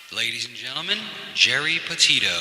Ladies and gentlemen, Geri Petito.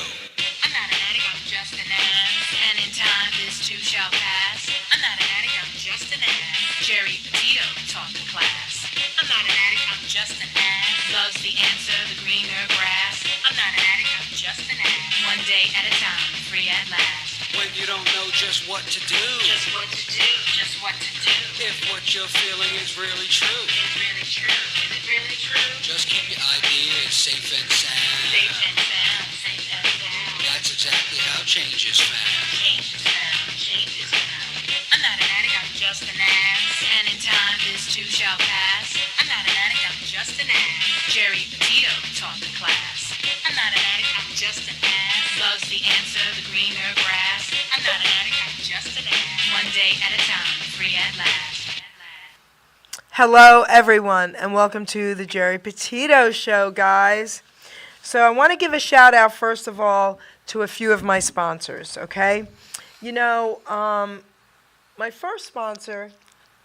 I'm not an addict, I'm just an ass. And in time, this too shall pass. I'm not an addict, I'm just an ass. Geri Petito taught the class. I'm not an addict, I'm just an ass. Loves the answer, the greener grass. I'm not an addict, I'm just an ass. One day at a time, free at last. When you don't know just what to do, Just what to do, just what to do. if what you're feeling is really true, Is it really true? Is it really true? just keep your ideas safe and sound. Safe and sound, safe and sound. That's exactly how change is found. Change is found, change is found. I'm not an addict, I'm just an ass. And in time, this too shall pass. I'm not an addict, I'm just an ass. Geri Petito taught the class. I'm not an addict, I'm just an ass. Loves the answer, the greener grass. I'm not an addict, I'm just an ass. One day at a time, free at last. Hello, everyone, and welcome to the Geri Petito Show, guys. So I want to give a shout out, first of all, to a few of my sponsors, okay? You know, my first sponsor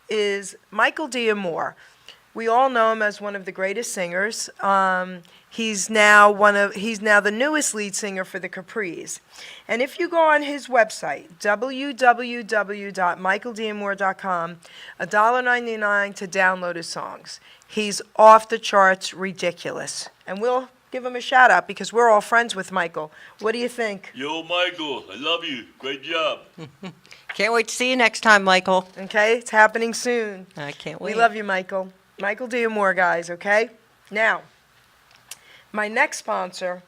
is Michael D'Amore. We all know him as one of the greatest singers. He's now the newest lead singer for the Capris. And if you go on his website, www.michaeldamore.com, $1.99 to download his songs. He's off the charts, ridiculous. And we'll give him a shout out because we're all friends with Michael. What do you think? Yo, Michael, I love you. Great job. Can't wait to see you next time, Michael. Okay, it's happening soon. I can't We wait. love you, Michael. Michael D'Amore, guys, okay? Now, my next sponsor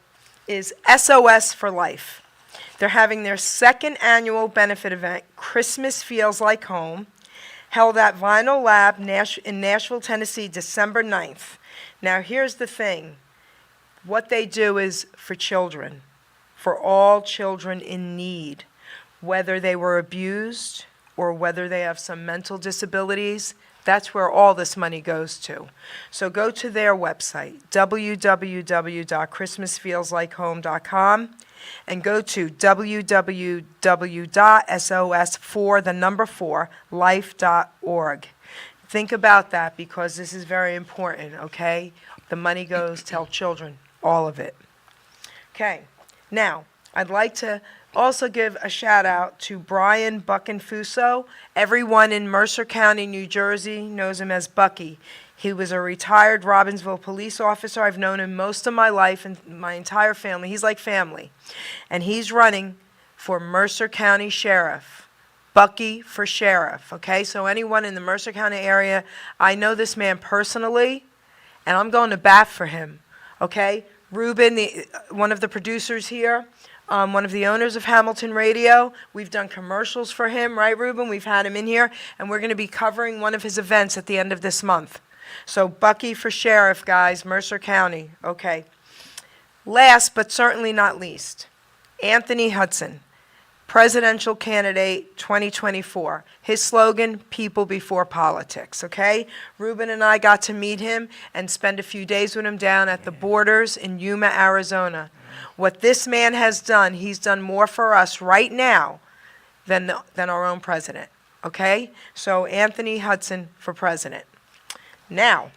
is SOS for Life. They're having their second annual benefit event, Christmas Feels Like Home, held at Vinyl Lab in Nashville, Tennessee, December 9th. Now, here's the thing. What they do is for children, for all children in need, whether they were abused or whether they have some mental disabilities. That's where all this money goes to. So go to their website, www.christmasfeelslikehome.com, and go to www.sos4life.org. Think about that because this is very important, okay? The money goes to help children, all of it. Okay, now, I'd like to also give a shout out to Brian Buckenfuso. Everyone in Mercer County, New Jersey knows him as Bucky. He was a retired Robbinsville police officer. I've known him most of my life and my entire family. He's like family. And he's running for Mercer County Sheriff. Bucky for Sheriff, okay? So anyone in the Mercer County area, I know this man personally, and I'm going to bat for him, okay? Ruben, one of the producers here, one of the owners of Hamilton Radio. We've done commercials for him, right, Ruben? We've had him in here, and we're going to be covering one of his events at the end of this month. So Bucky for Sheriff, guys, Mercer County. Okay. Last but certainly not least, Anthony Hudson, presidential candidate 2024. His slogan, people before politics, okay? Ruben and I got to meet him and spend a few days with him down at the borders in Yuma, Arizona. What this man has done, he's done more for us right now than our own president, okay? So Anthony Hudson for president. Now,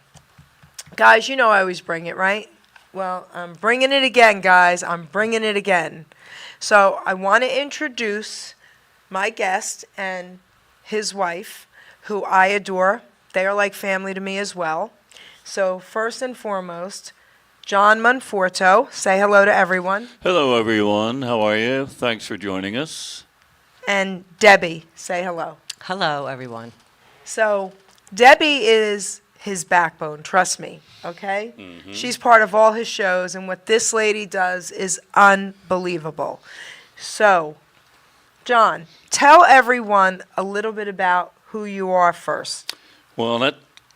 guys, you know I always bring it, right? Well, I'm bringing it again, guys. I'm bringing it again. So I want to introduce my guest and his wife, who I adore. They are like family to me as well. So first and foremost, John Monforto. Say hello to everyone. Hello, everyone. How are you? Thanks for joining us. And Debbie. Say hello. Hello, everyone. So Debbie is his backbone, trust me, okay? Mm-hmm. She's part of all his shows, and what this lady does is unbelievable. So, John, tell everyone a little bit about who you are first. Well,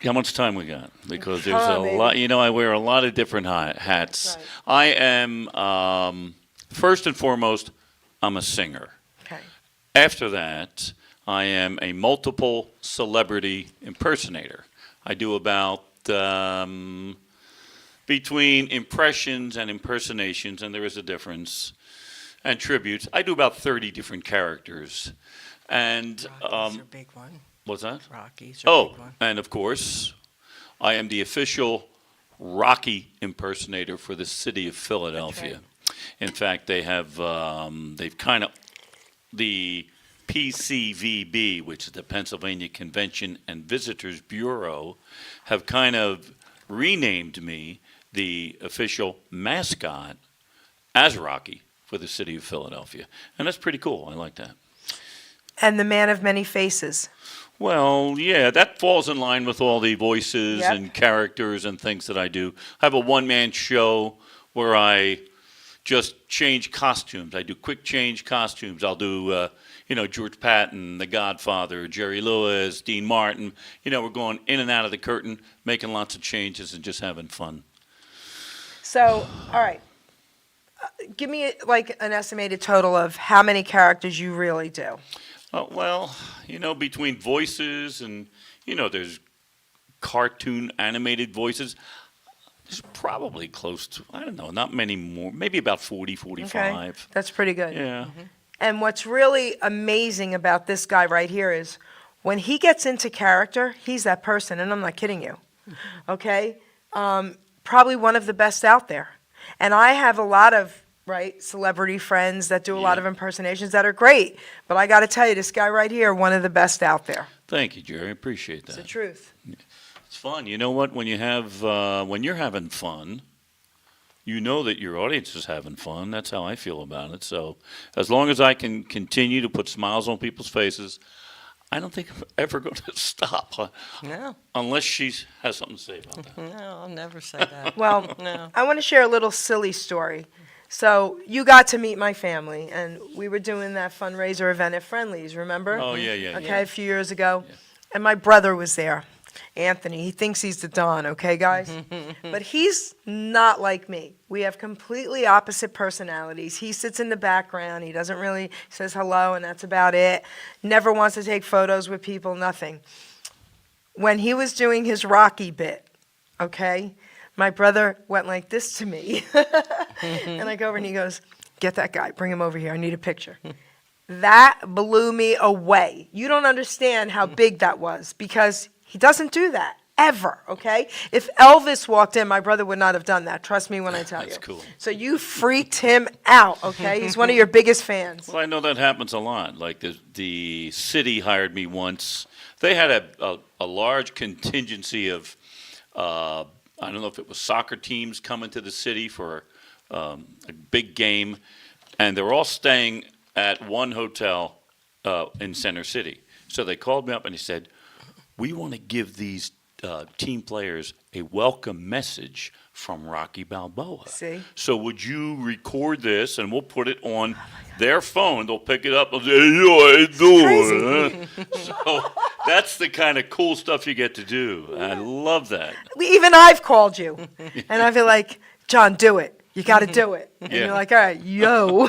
how much time we got? Because there's Come on, a baby. lot. You know, I wear a lot of different hats. Right. I am, first and foremost, I'm a singer. Okay. After that, I am a multiple celebrity impersonator. I do about between impressions and impersonations, and there is a difference, and tributes. I do about 30 different characters. And Rocky's your big one. what's that? Rocky's your big one. And of course, I am the official Rocky impersonator for the city of Philadelphia. In fact, they have they've kind of the PCVB, which is the Pennsylvania Convention and Visitors Bureau, have kind of renamed me the official mascot as Rocky for the city of Philadelphia. And that's pretty cool. I like that. And the man of many faces. Well, yeah, that falls in line with all the voices Yep. and characters and things that I do. I have a one-man show where I just change costumes. I do quick change costumes. I'll do, George Patton, The Godfather, Jerry Lewis, Dean Martin. We're going in and out of the curtain, making lots of changes and just having fun. So, all right. Give me like an estimated total of how many characters you really do. Well, between voices and, there's cartoon animated voices. There's probably close to, I don't know, not many more, maybe about 40, 45. Okay, that's pretty good. Yeah. And what's really amazing about this guy right here is when he gets into character, he's that person, and I'm not kidding you. Okay? Probably one of the best out there. And I have a lot of, celebrity friends that do a lot of impersonations that are great. But I got to tell you, this guy right here, one of the best out there. Thank you, Jerry. I appreciate that. It's the truth. It's fun. You know what? When you're having fun, you know that your audience is having fun. That's how I feel about it. So as long as I can continue to put smiles on people's faces, I don't think I'm ever going to stop. No, Unless she has something to say about that. no, I'll never say that. Well, No. I want to share a little silly story. So you got to meet my family, and we were doing that fundraiser event at Friendly's, remember? Oh, yeah. Okay, a few years ago. And my brother was there, Anthony. He thinks he's the Don, okay, guys? But he's not like me. We have completely opposite personalities. He sits in the background. He doesn't really says hello, and that's about it. Never wants to take photos with people, nothing. When he was doing his Rocky bit, okay, my brother went like this to me. And I go over and he goes, "Get that guy. Bring him over here. I need a picture." That blew me away. You don't understand how big that was because he doesn't do that ever, okay? If Elvis walked in, my brother would not have done that. Trust me when I tell you. That's cool. So you freaked him out, okay? He's one of your biggest fans. Well, I know that happens a lot. Like the city hired me once. They had a large contingency of, I don't know if it was soccer teams coming to the city for a big game, and they were all staying at one hotel in Center City. So they called me up and they said, "We want to give these team players a welcome message from Rocky Balboa. See? So would you record this and we'll put it on their phone? They'll pick it up and say, "Hey, yo, how you doing?" So that's the kind of cool stuff you get to do. I love that. Even I've called you, and I feel like, "John, do it. You got to do it." And Yeah. you're like, "All right, yo."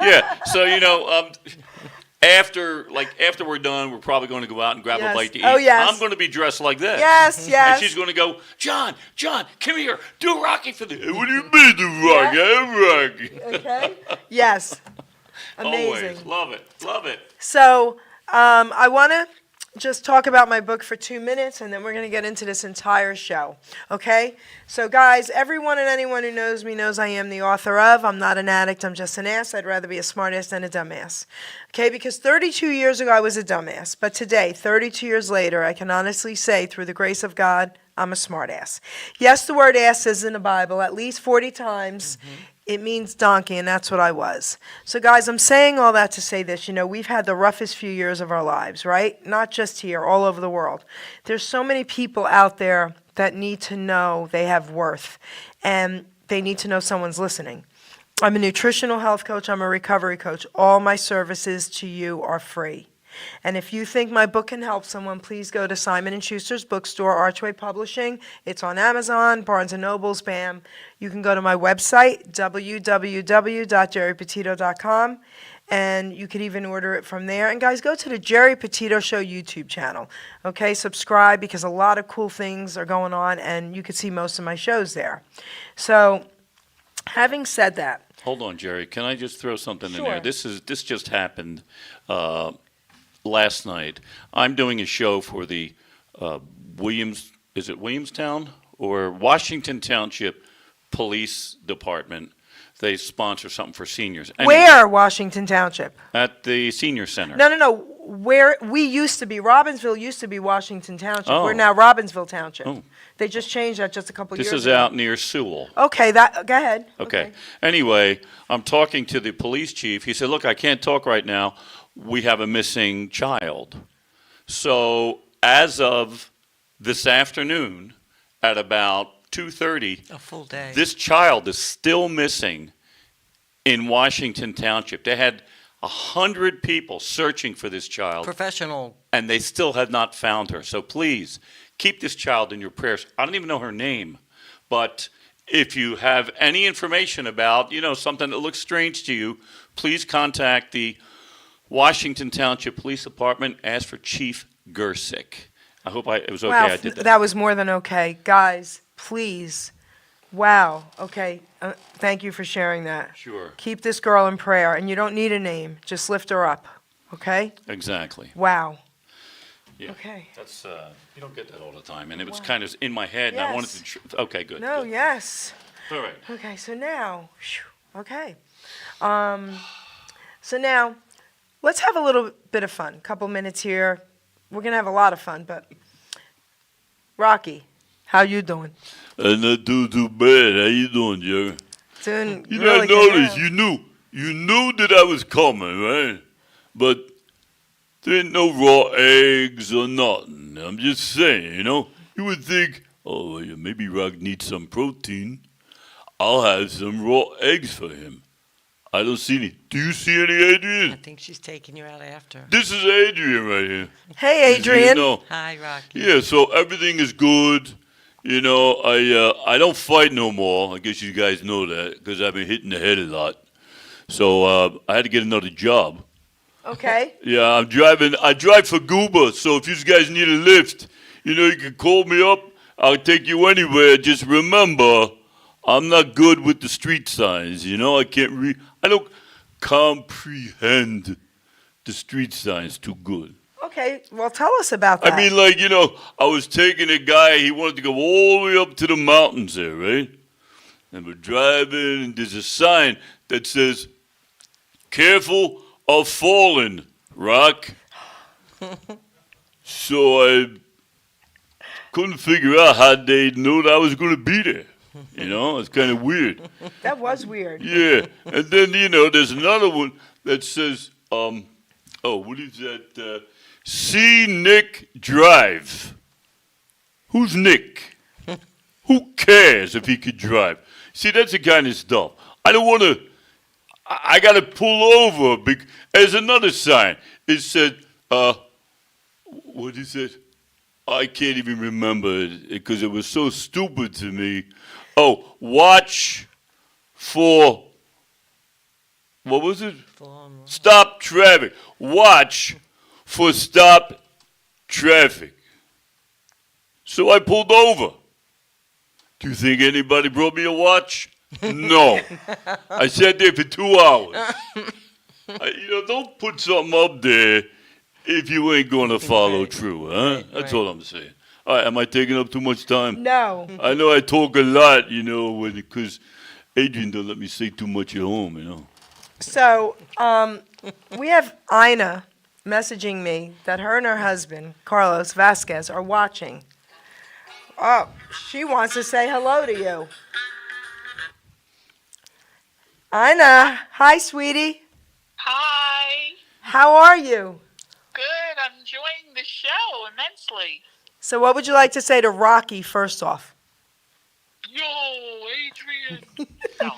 Yeah. So after we're done, we're probably going to go out and grab Yes. a bite to eat. Oh, yes. I'm going to be dressed like this. Yes, yes. And she's going to go, John, come here, do Rocky for the. What do you mean do Rocky? I'm Rocky. Okay? Yes. Amazing. Always. Love it. So I want to just talk about my book for 2 minutes, and then we're going to get into this entire show. Okay? So, guys, everyone and anyone who knows me knows I am the author of I'm Not an Addict, I'm Just an Ass. I'd rather be a smartass than a dumbass. Okay? Because 32 years ago, I was a dumbass. But today, 32 years later, I can honestly say, through the grace of God, I'm a smartass. Yes, the word ass is in the Bible at least 40 times. It means donkey, and that's what I was. So, guys, I'm saying all that to say this. We've had the roughest few years of our lives, right? Not just here, all over the world. There's so many people out there that need to know they have worth, and they need to know someone's listening. I'm a nutritional health coach. I'm a recovery coach. All my services to you are free. And if you think my book can help someone, please go to Simon & Schuster's bookstore, Archway Publishing. It's on Amazon, Barnes & Noble's, BAM. You can go to my website, www.geripetito.com, and you could even order it from there. And guys, go to the Geri Petito Show YouTube channel. Okay, subscribe because a lot of cool things are going on, and you can see most of my shows there. So, having said that. Hold on, Jerry. Can I just throw something in Sure. there? This just happened last night. I'm doing a show for the Williamstown or Washington Township Police Department, they sponsor something for seniors. Anyway, Where, Washington Township? at the senior center. No. Where we used to be, Robbinsville used to be Washington Township. We're Oh. now Robbinsville Township. Oh. They just changed that just a couple This years is ago. out near Sewell. Okay, go ahead. Okay. Anyway, I'm talking to the police chief. He said, "Look, I can't talk right now. We have a missing child." So as of this afternoon at about 2:30, A full day. this child is still missing in Washington Township. They had 100 people searching for this child, Professional. and they still have not found her. So please, keep this child in your prayers. I don't even know her name, but if you have any information about, something that looks strange to you, please contact the Washington Township Police Department. Ask for Chief Gersick. I hope it was okay Wow, I did that. that was more than okay. Guys, please. Wow, okay. Thank you for sharing that. Sure. Keep this girl in prayer, and you don't need a name. Just lift her up, okay? Exactly. Wow. Yeah. Okay. That's you don't get that all the time, and it was kind of in my head, and I wanted Yes. to. Okay, good. No, good. yes. All right. Okay, so now, okay. So now, let's have a little bit of fun. Couple minutes here. We're gonna have a lot of fun, but Rocky, how you doing? Not doing too bad. How you doing, Jerry? Doing You really know, good notice now. you knew that I was coming, right? But there ain't no raw eggs or nothing. I'm just saying, You would think, oh, yeah, maybe Rock needs some protein. I'll have some raw eggs for him. I don't see any. Do you see any, I Adrian? think she's taking you out after. This is Adrian right here. Hey, Adrian. Hi, Rocky. Yeah, so everything is good. I don't fight no more. I guess you guys know that because I've been hitting the head a lot. So I had to get another job. Okay. Yeah, I drive for Gooba. So if you guys need a lift, you can call me up. I'll take you anywhere. Just remember, I'm not good with the street signs. I can't read. I don't comprehend the street signs too good. Okay, well, tell us about that. I mean, I was taking a guy, he wanted to go all the way up to the mountains there, right? And we're driving, and there's a sign that says, "Careful of falling, Rock." So I couldn't figure out how they knew that I was going to be there. It's kind of weird. That was weird. Yeah, and then, there's another one that says, what is that? See Nick drive. Who's Nick? Who cares if he could drive? See, that's the kind of stuff. I don't want to. I got to pull over. There's another sign. It said, what is it? I can't even remember it because it was so stupid to me. Oh, watch for. What was it? Stop traffic. Watch for stop traffic. So I pulled over. Do you think anybody brought me a watch? No. I sat there for 2 hours. Don't put something up there if you ain't going to follow through, huh? That's all I'm saying. All right, am I taking up too much time? No. I know I talk a lot, because Adrian don't let me say too much at home, So, we have Ina messaging me that her and her husband, Carlos Vasquez, are watching. Oh, she wants to say hello to you. Ina, hi, sweetie. Hi. How are you? Good. I'm enjoying the show immensely. So what would you like to say to Rocky first off? Yo, Adrian. No.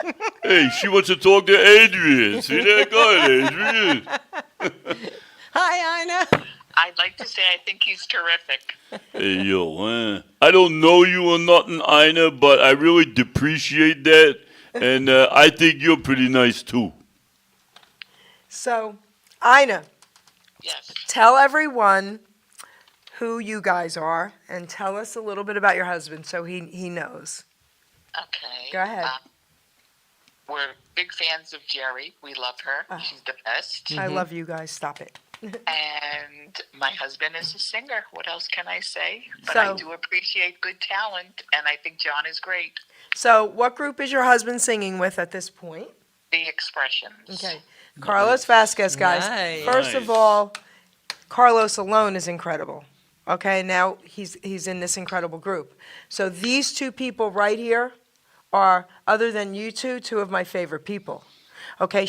Hey, she wants to talk to Adrian. See that guy, Adrian? Hi, Ina. I'd like to say I think he's terrific. Hey, yo, I don't know you or nothing, Ina, but I really depreciate that. And I think you're pretty nice, too. So, Ina, Yes. tell everyone who you guys are and tell us a little bit about your husband so he knows. Okay. Go ahead. We're big fans of Geri. We love her. She's the best. I love you guys. Stop it. And my husband is a singer. What else can I say? But So- I do appreciate good talent, and I think John is great. So what group is your husband singing with at this point? The expressions. Okay. Carlos Vasquez, guys. Nice. First of Nice. all, Carlos alone is incredible. Okay, now he's in this incredible group. So these two people right here are, other than you two of my favorite people. Okay,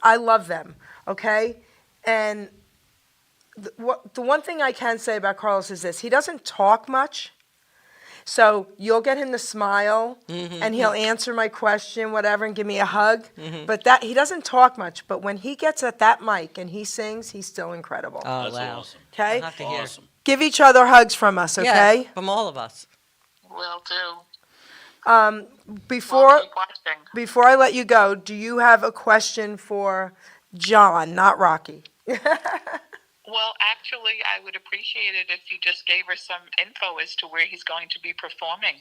I love them. Okay, and the one thing I can say about Carlos is this: he doesn't talk much. So you'll get him to smile, and he'll answer my question, whatever, and give me a hug. But that he doesn't talk much. But when he gets at that mic and he sings, he's still incredible. Oh, That's wow. awesome. Okay, I'll have to hear. Awesome. give each other hugs from us. Okay. Yeah, from all of us. Will do. Before We'll keep watching. before I let you go, do you have a question for John, not Rocky? Well, actually, I would appreciate it if you just gave her some info as to where he's going to be performing.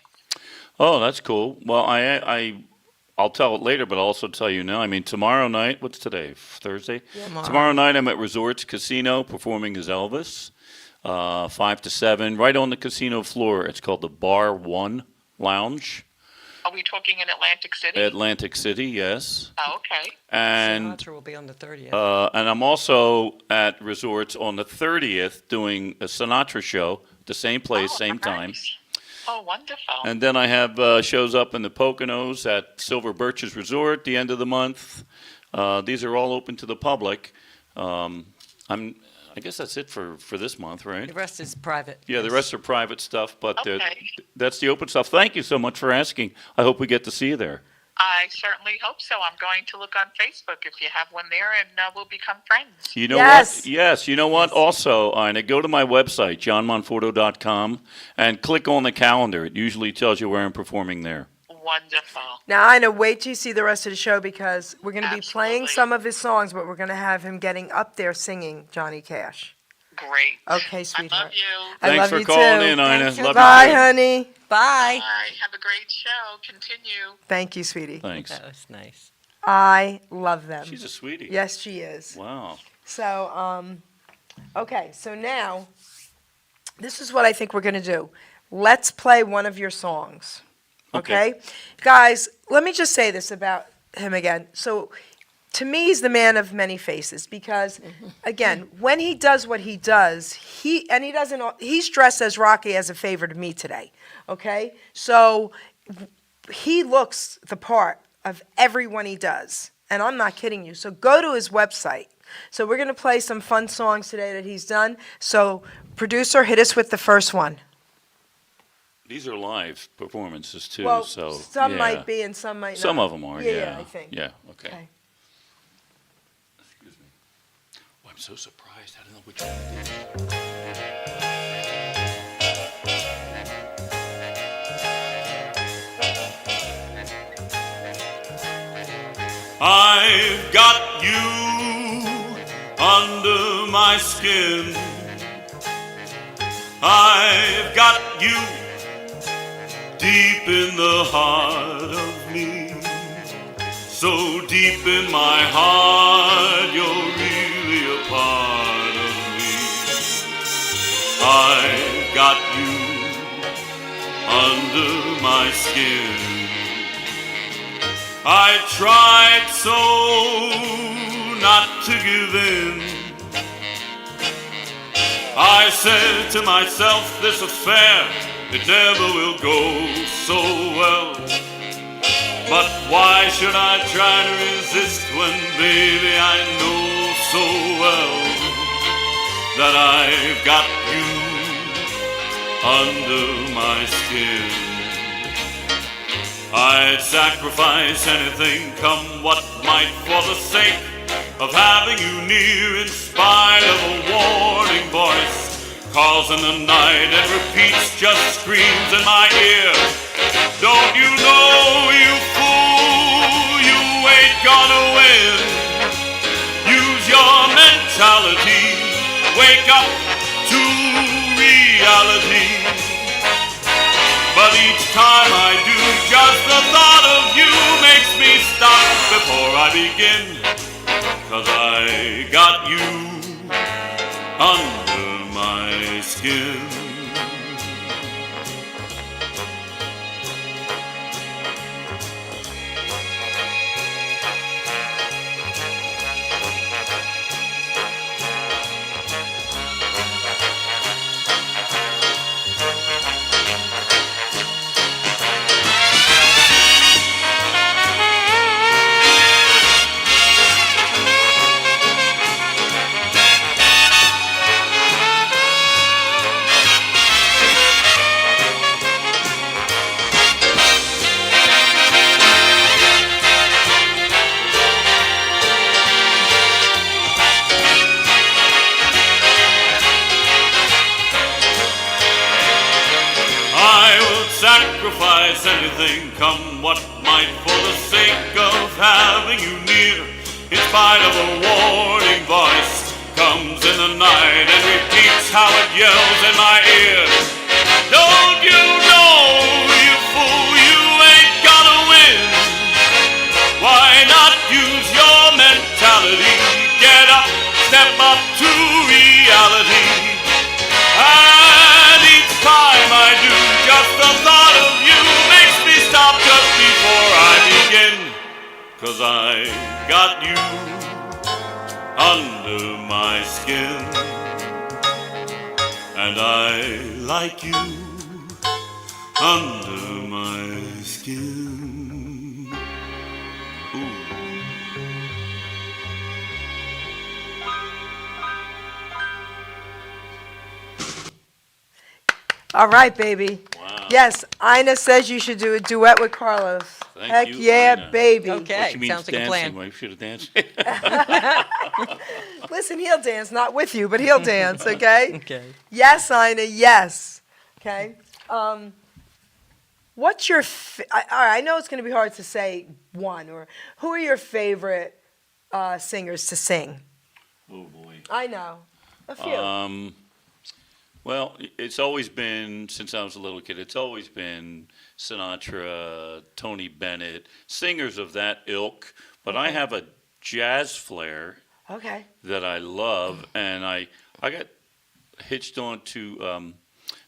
Oh, that's cool. Well, I'll tell it later, but I'll also tell you now. I mean, tomorrow night, what's today? Thursday? Tomorrow night, I'm at Resorts Casino performing as Elvis, 5 to 7, right on the casino floor. It's called the Bar One Lounge, Are we talking in Atlantic City? Atlantic City, yes. Oh, okay. And Sinatra will be on the 30th. and I'm also at Resorts on the 30th doing a Sinatra show, the same place, Oh, same nice. time. Oh, wonderful. And then I have shows up in the Poconos at Silver Birches Resort the end of the month. These are all open to the public. I guess that's it for this month, right? The rest is private. Yeah, the rest are private stuff, but Okay. that's the open stuff. Thank you so much for asking. I hope we get to see you there. I certainly hope so. I'm going to look on Facebook if you have one there, and we'll become friends. You know Yes. what? Yes, you know what? Also, Ina, go to my website, johnmonforto.com, and click on the calendar. It usually tells you where I'm performing there. Wonderful. Now, I know, wait till you see the rest of the show because we're going to be playing Absolutely. some of his songs, but we're going to have him getting up there singing Johnny Cash. Great. Okay, I sweetheart. love you. I Thanks love for you calling too. in, Ina. Thank you. Love Bye, you. too. honey. Bye. Bye. Have a great show. Continue. Thank you, sweetie. Thanks. That was nice. I love them. She's a sweetie. Yes, she is. Wow. So, okay, so now, this is what I think we're going to do. Let's play one of your songs. Okay? Guys, let me just say this about him again. So, to me, he's the man of many faces because, again, when he does what he does, he's dressed as Rocky as a favor to me today. Okay? So, he looks the part of everyone he does. And I'm not kidding you. So go to his website. So we're going to play some fun songs today that he's done. So producer, hit us with the first one. These are live performances too, Well, so some yeah. might be and some might not. Some of them are, yeah. I think. Yeah, okay. Okay. Excuse me. Oh, I'm so surprised. I don't know which one it is. I've got you under my skin. I've got you deep in the heart of me. So deep in my heart, you're really a part of me. I've got you under my skin. I tried so not to give in. I said to myself, this affair, it never will go so well. But why should I try to resist when, baby, I know so well that I've got you under my skin. I'd sacrifice anything, come what might, for the sake of having you near, in spite of a warning voice calls in the night and repeats, just screams in my ear. Don't you know, you fool, you ain't gonna win. Use your mentality, wake up to reality. But each time I do, just the thought of you makes me stop before I begin. 'cause I got you under my skin. I would sacrifice anything, come what might, for the sake of having you near. In spite of a warning voice, comes in the night and repeats how it yells in my ear. Don't you know, you fool, you ain't gonna win? Why not use your mentality? Get up, step up to reality. And each time I do, just the thought of you makes me stop just before I begin. 'Cause I got you under my skin, and I like you under my skin. Ooh. All right, baby. Wow. Yes, Ina says you should do a duet with Carlos. Thank Heck you, yeah, Ina. baby. Okay. What she means sounds like a dancing. plan. Well, you should have danced. Listen, he'll dance, not with you, but he'll dance, okay? Okay. Yes, Ina, yes. Okay. What's your, all right, I know it's going to be hard to say one, or who are your favorite singers to sing? Oh, boy. I know. A few. Well, it's always been, since I was a little kid, it's always been Sinatra, Tony Bennett, singers of that ilk. But I have a jazz flair Okay. that I love, and I got hitched on to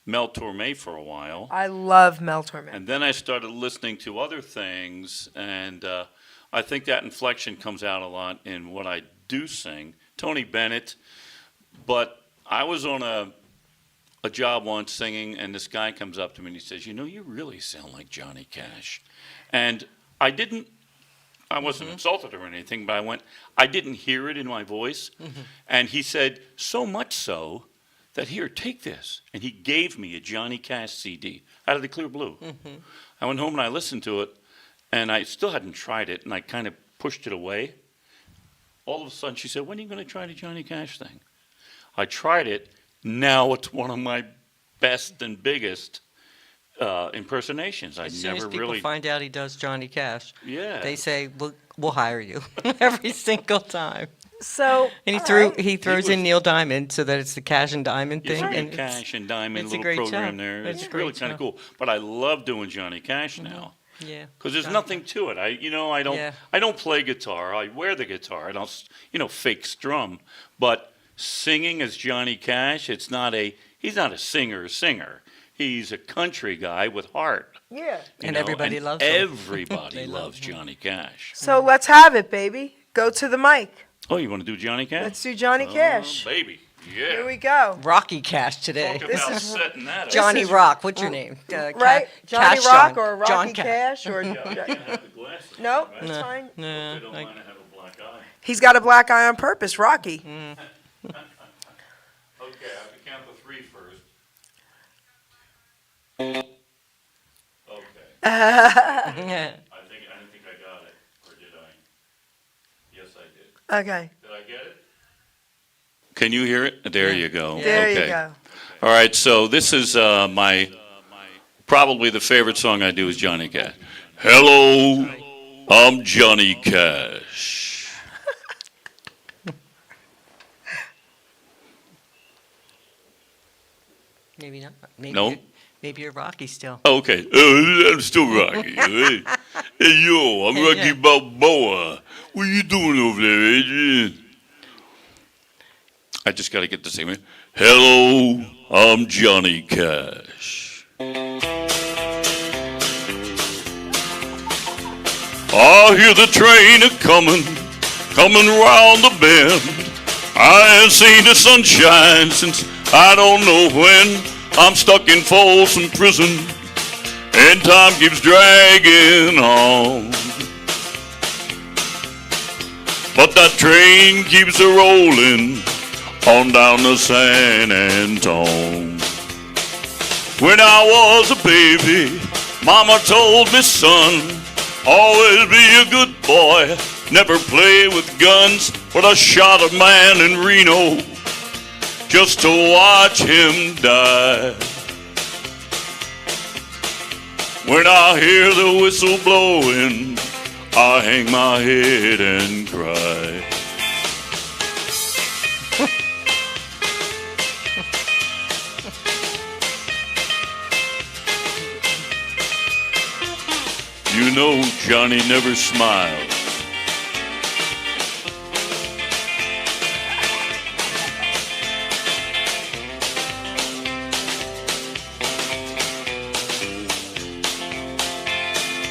Mel Torme for a while. I love Mel Torme. And then I started listening to other things, and I think that inflection comes out a lot in what I do sing. Tony Bennett, but I was on a job once singing, and this guy comes up to me and he says, "You know, you really sound like Johnny Cash." And I wasn't insulted or anything, but I didn't hear it in my voice. And he said, so much so that, "Here, take this." And he gave me a Johnny Cash CD out of the clear blue. I went home and I listened to it, and I still hadn't tried it, and I kind of pushed it away. All of a sudden, she said, "When are you going to try the Johnny Cash thing?" I tried it. Now it's one of my best and biggest impersonations. I As soon as never people really. find out he does Johnny Cash, Yeah. they say, we'll hire you every single time. So, And all right. he throws in Neil Diamond so that it's the Cash and Diamond It's thing. a And Cash and Diamond it's a little great program show. there. It's It's a really great kind of show. cool. But I love doing now Cash now. Yeah. Because there's Johnny nothing to it. Yeah. I don't play guitar. I wear the guitar. I don't, fake strum. But singing as Johnny Cash, he's not a singer. He's a country guy with heart. Yeah. And everybody loves him. Everybody They love loves him. Johnny Cash. So let's have it, baby. Go to the mic. Oh, you want to do Johnny Cash? Let's do Johnny Oh, Cash. baby. Here Yeah. we go. Rocky Cash today. Talk This about is- setting that up. Johnny is- Rock. What's your name? Right? Johnny Cash Rock John. or John Rocky Cash or Yeah, I can't have the glasses. no, Right? it's No. fine. They No, don't like- mind to have a black eye. He's got a black eye on purpose, Rocky. Okay, I have to count to three first. Okay. yeah. I didn't think I got it, or did I? Yes, I did. Okay, Did I get it? Can you hear it? There you go. there Okay. you go. All right, so this is my probably the favorite song I do is Johnny Cash. Hello, I'm Johnny Cash. Maybe not. Maybe No? Maybe you're Rocky still. Okay, I'm still Rocky. Hey, yo, I'm Rocky Yeah. Balboa. What are you doing over there, Adrian? I just got to get the same. Hello, I'm Johnny Cash. I hear the train coming round the bend. I ain't seen the sunshine since I don't know when. I'm stuck in Folsom Prison, and time keeps dragging on. But that train keeps a rolling on down to San Antone. When I was a baby, Mama told me, son, always be a good boy, never play with guns. But I shot a man in Reno just to watch him die. When I hear the whistle blowing, I hang my head and cry. You know Johnny never smiles.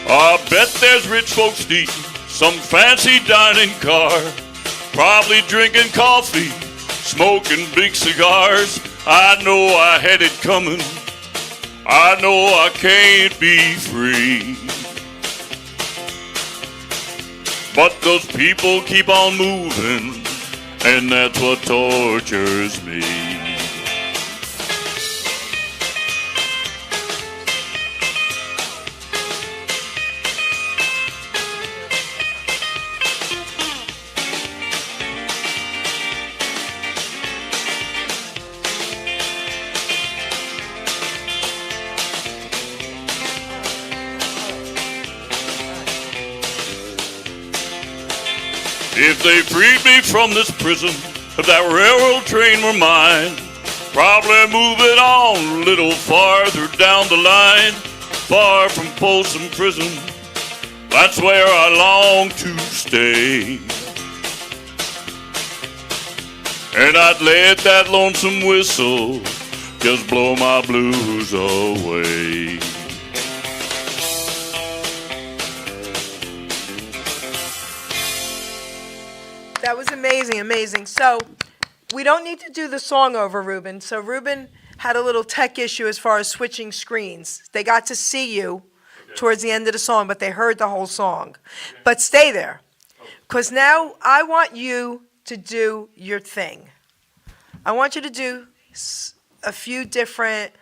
I bet there's rich folks eating some fancy dining car, probably drinking coffee, smoking big cigars. I know I had it coming. I know I can't be free. But those people keep on moving, and that's what tortures me. If they freed me from this prison, if that railroad train were mine, probably move it on a little farther down the line, far from Folsom Prison. That's where I long to stay. And I'd let that lonesome whistle just blow my blues away. That was amazing, amazing. So we don't need to do the song over, Ruben. So Ruben had a little tech issue as far as switching screens. They got to see you towards the end of the song, but they heard the whole song. But stay there, because now I want you to do your thing. I want you to do a few different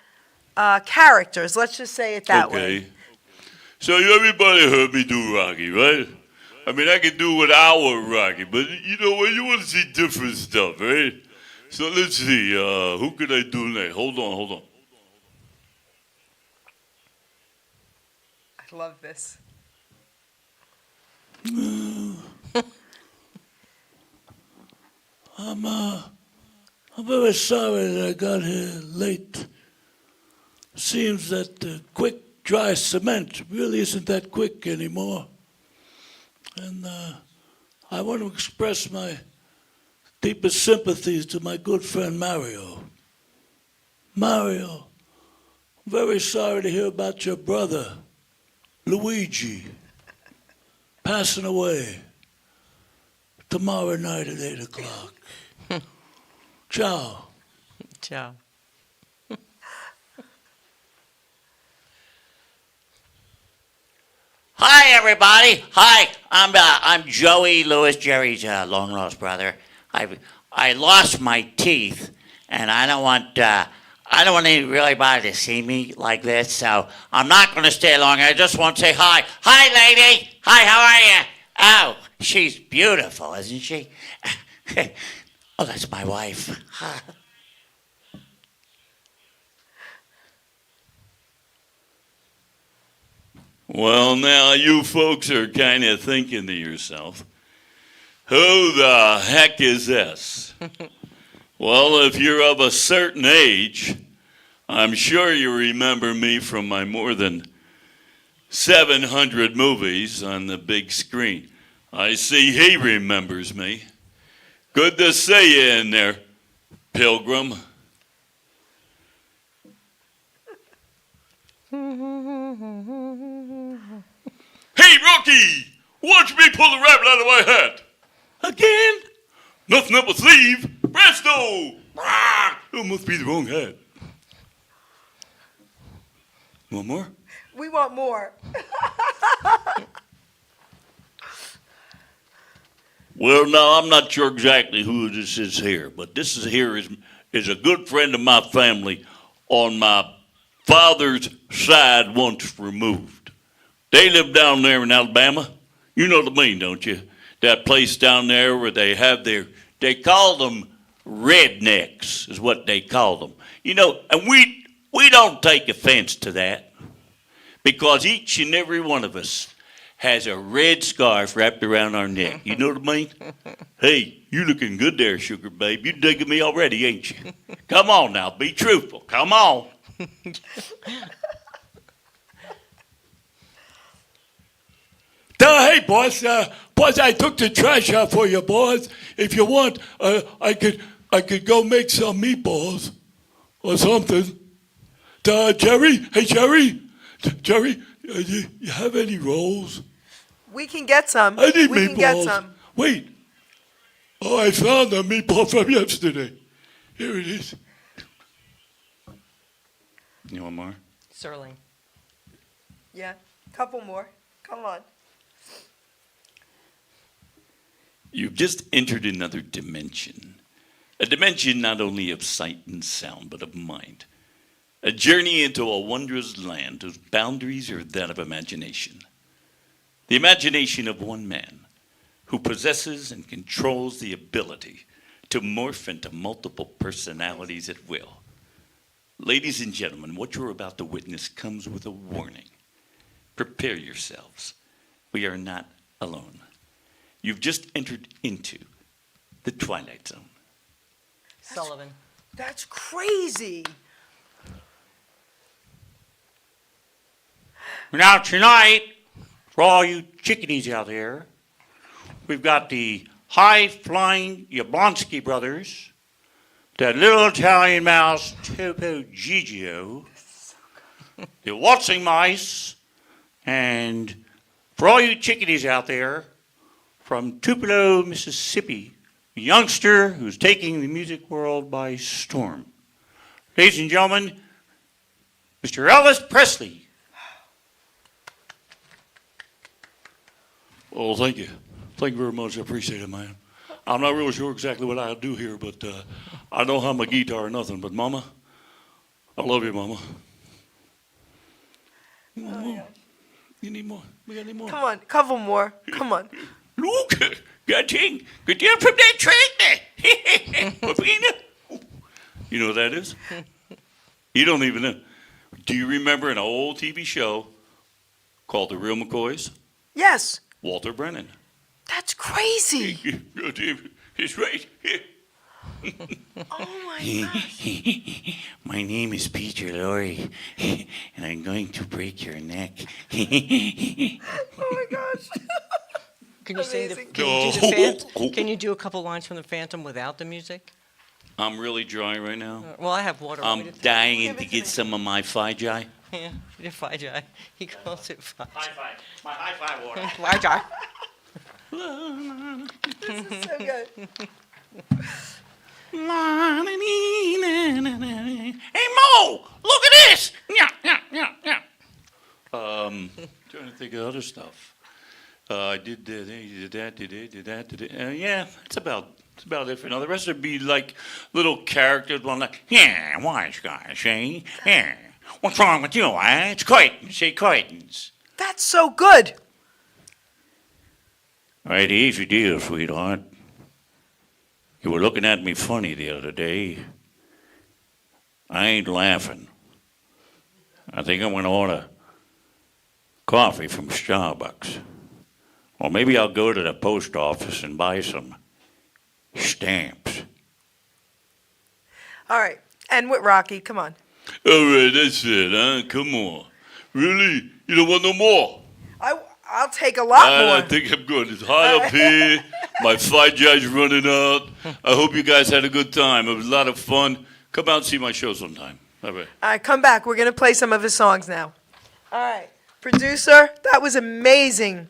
characters. Let's just say it that way. Okay. So everybody heard me do Rocky, right? I mean, I can do without Rocky, but you know what? You want to see different stuff, right? So let's see. Who could I do next? Hold on. I love this. I'm very sorry that I got here late. Seems that the quick, dry cement really isn't that quick anymore. And I want to express my deepest sympathies to my good friend Mario. Mario, I'm very sorry to hear about your brother, Luigi, passing away tomorrow night at 8 o'clock. Ciao. Ciao. Hi, everybody. Hi, I'm Joey Lewis, Jerry's long lost brother. I lost my teeth, and I don't want anybody to see me like this. So I'm not going to stay long. I just want to say hi. Hi, lady. Hi, how are you? Oh, she's beautiful, isn't she? Oh, that's my wife. Well, now you folks are kind of thinking to yourself, who the heck is this? Well, if you're of a certain age, I'm sure you remember me from my more than 700 movies on the big screen. I see he remembers me. Good to see you in there, Pilgrim. Hey, Rocky! Watch me pull the rabbit out of my hat! Again? Nothing up my sleeve. Presto! Ah, it must be the wrong hat. Want more? We want more. Well, now, I'm not sure exactly who this is here, but this is here is a good friend of my family on my father's side once removed. They live down there in Alabama. You know what I mean, don't you? That place down there where they have they call them rednecks is what they call them. You know, and we don't take offense to that because each and every one of us has a red scarf wrapped around our neck. You know what I mean? Hey, you looking good there, sugar babe. You digging me already, ain't you? Come on now, be truthful. Come on. Hey, boss. Boss, I took the trash out for you, boss. If you want, I could go make some meatballs or something. Jerry? Hey, Jerry? Jerry, you have any rolls? We can get some. I need We meatballs. can get some. Wait. Oh, I found the meatball from yesterday. Here it is. You want more? Sterling. Yeah, couple more. Come on. You've just entered another dimension. A dimension not only of sight and sound, but of mind. A journey into a wondrous land whose boundaries are that of imagination. The imagination of one man who possesses and controls the ability to morph into multiple personalities at will. Ladies and gentlemen, what you're about to witness comes with a warning. Prepare yourselves. We are not alone. You've just entered into the Twilight Zone. Sullivan. That's crazy. Now tonight, for all you chickadees out there, we've got the high-flying Yablonsky brothers, that little Italian mouse Topo Gigio, the waltzing mice, and for all you chickadees out there, from Tupelo, Mississippi, a youngster who's taking the music world by storm. Ladies and gentlemen, Mr. Elvis Presley. Oh, thank you. Thank you very much. I appreciate it, man. I'm not really sure exactly what I do here, but I don't have my guitar or nothing. But, Mama, I love you, Mama. You want more? You need more? We got any more? Come on, couple more. Come on. Look, got thing. Get down from that train there. You know what that is? You don't even know. Do you remember an old TV show called The Real McCoys? Yes. Walter Brennan. That's crazy. It's right here. Oh my gosh. My name is Peter Lorre, and I'm going to break your neck. Oh my gosh. Can you sing the? Amazing. Can you do the Phantom? Can you do a couple lines from the Phantom without the music? I'm really dry right now. Well, I have water. I'm dying to get some of my Fijai. Yeah, if I die, he calls it Fijai. High five. My high five water. Fijai. This is so good. Hey, Mo, look at this. Yeah. Trying to think of other stuff. I did that. Yeah, it's about it for now. The rest would be like little characters, one like, Yeah, wise guy, see? Yeah. What's wrong with you, eh? It's curtains, see, curtains. That's so good. Right, easy deal, sweetheart. You were looking at me funny the other day. I ain't laughing. I think I'm going to order coffee from Starbucks. Or maybe I'll go to the post office and buy some stamps. All right. And with Rocky, come on. All right, that's it, huh? Come on. Really? You don't want no more? I'll take a lot more. I think I'm good. It's hot up here. My fight judge running out. I hope you guys had a good time. It was a lot of fun. Come out and see my show sometime. All right. All right, come back. We're going to play some of his songs now. All right. Producer, that was amazing.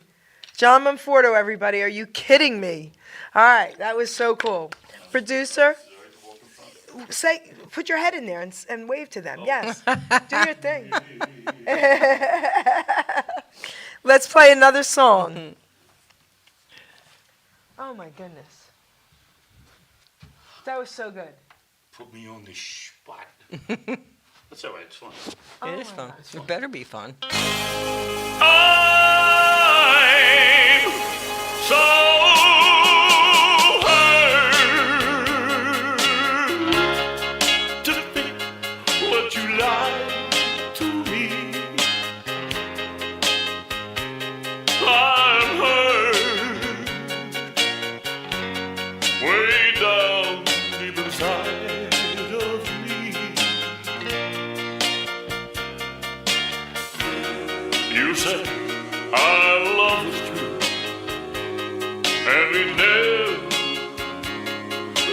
John Monforto, everybody. Are you kidding me? All right. That was so cool. Producer, put your head in there and wave to them. Yes. Do your thing. Let's play another song. Oh, my goodness. That was so good. Put me on the spot. That's all right. It's fun. It is fun. It better be fun. I'm so hurt to think what you lied to me. I'm hurt way down deep inside of me. You said our love was true, and we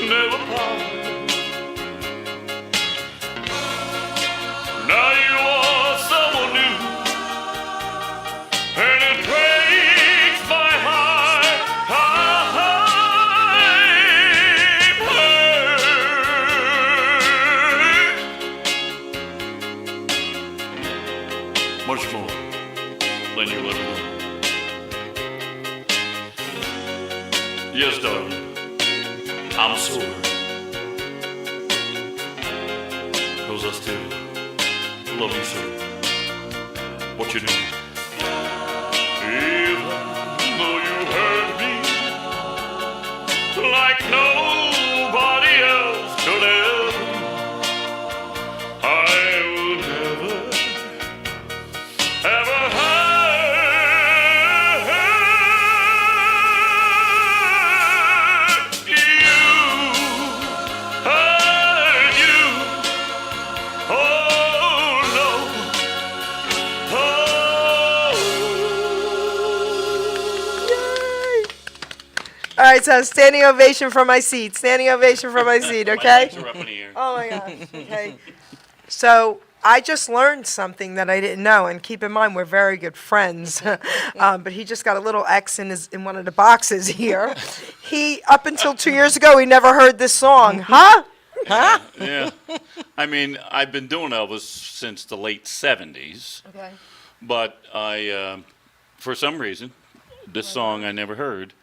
never parted. Now you are someone new, and it breaks my heart. I'm hurt. Much more than you'll ever know. Yes, darling, I'm sore, 'cause I still love you so. What you do? Even though you hurt me like nobody else could ever, I will never, ever hurt you, hurt you. Oh no, oh. All right, so standing ovation from my seat. Standing ovation from my seat, My okay? legs are up in the air. Oh, my gosh, okay. So I just learned something that I didn't know, and keep in mind, we're very good friends. But he just got a little X in one of the boxes here. Up until 2 years ago, he never heard this song. Huh? Huh? Yeah. I mean, I've been doing Elvis since the late 70s, Okay. but for some reason, this song I never heard.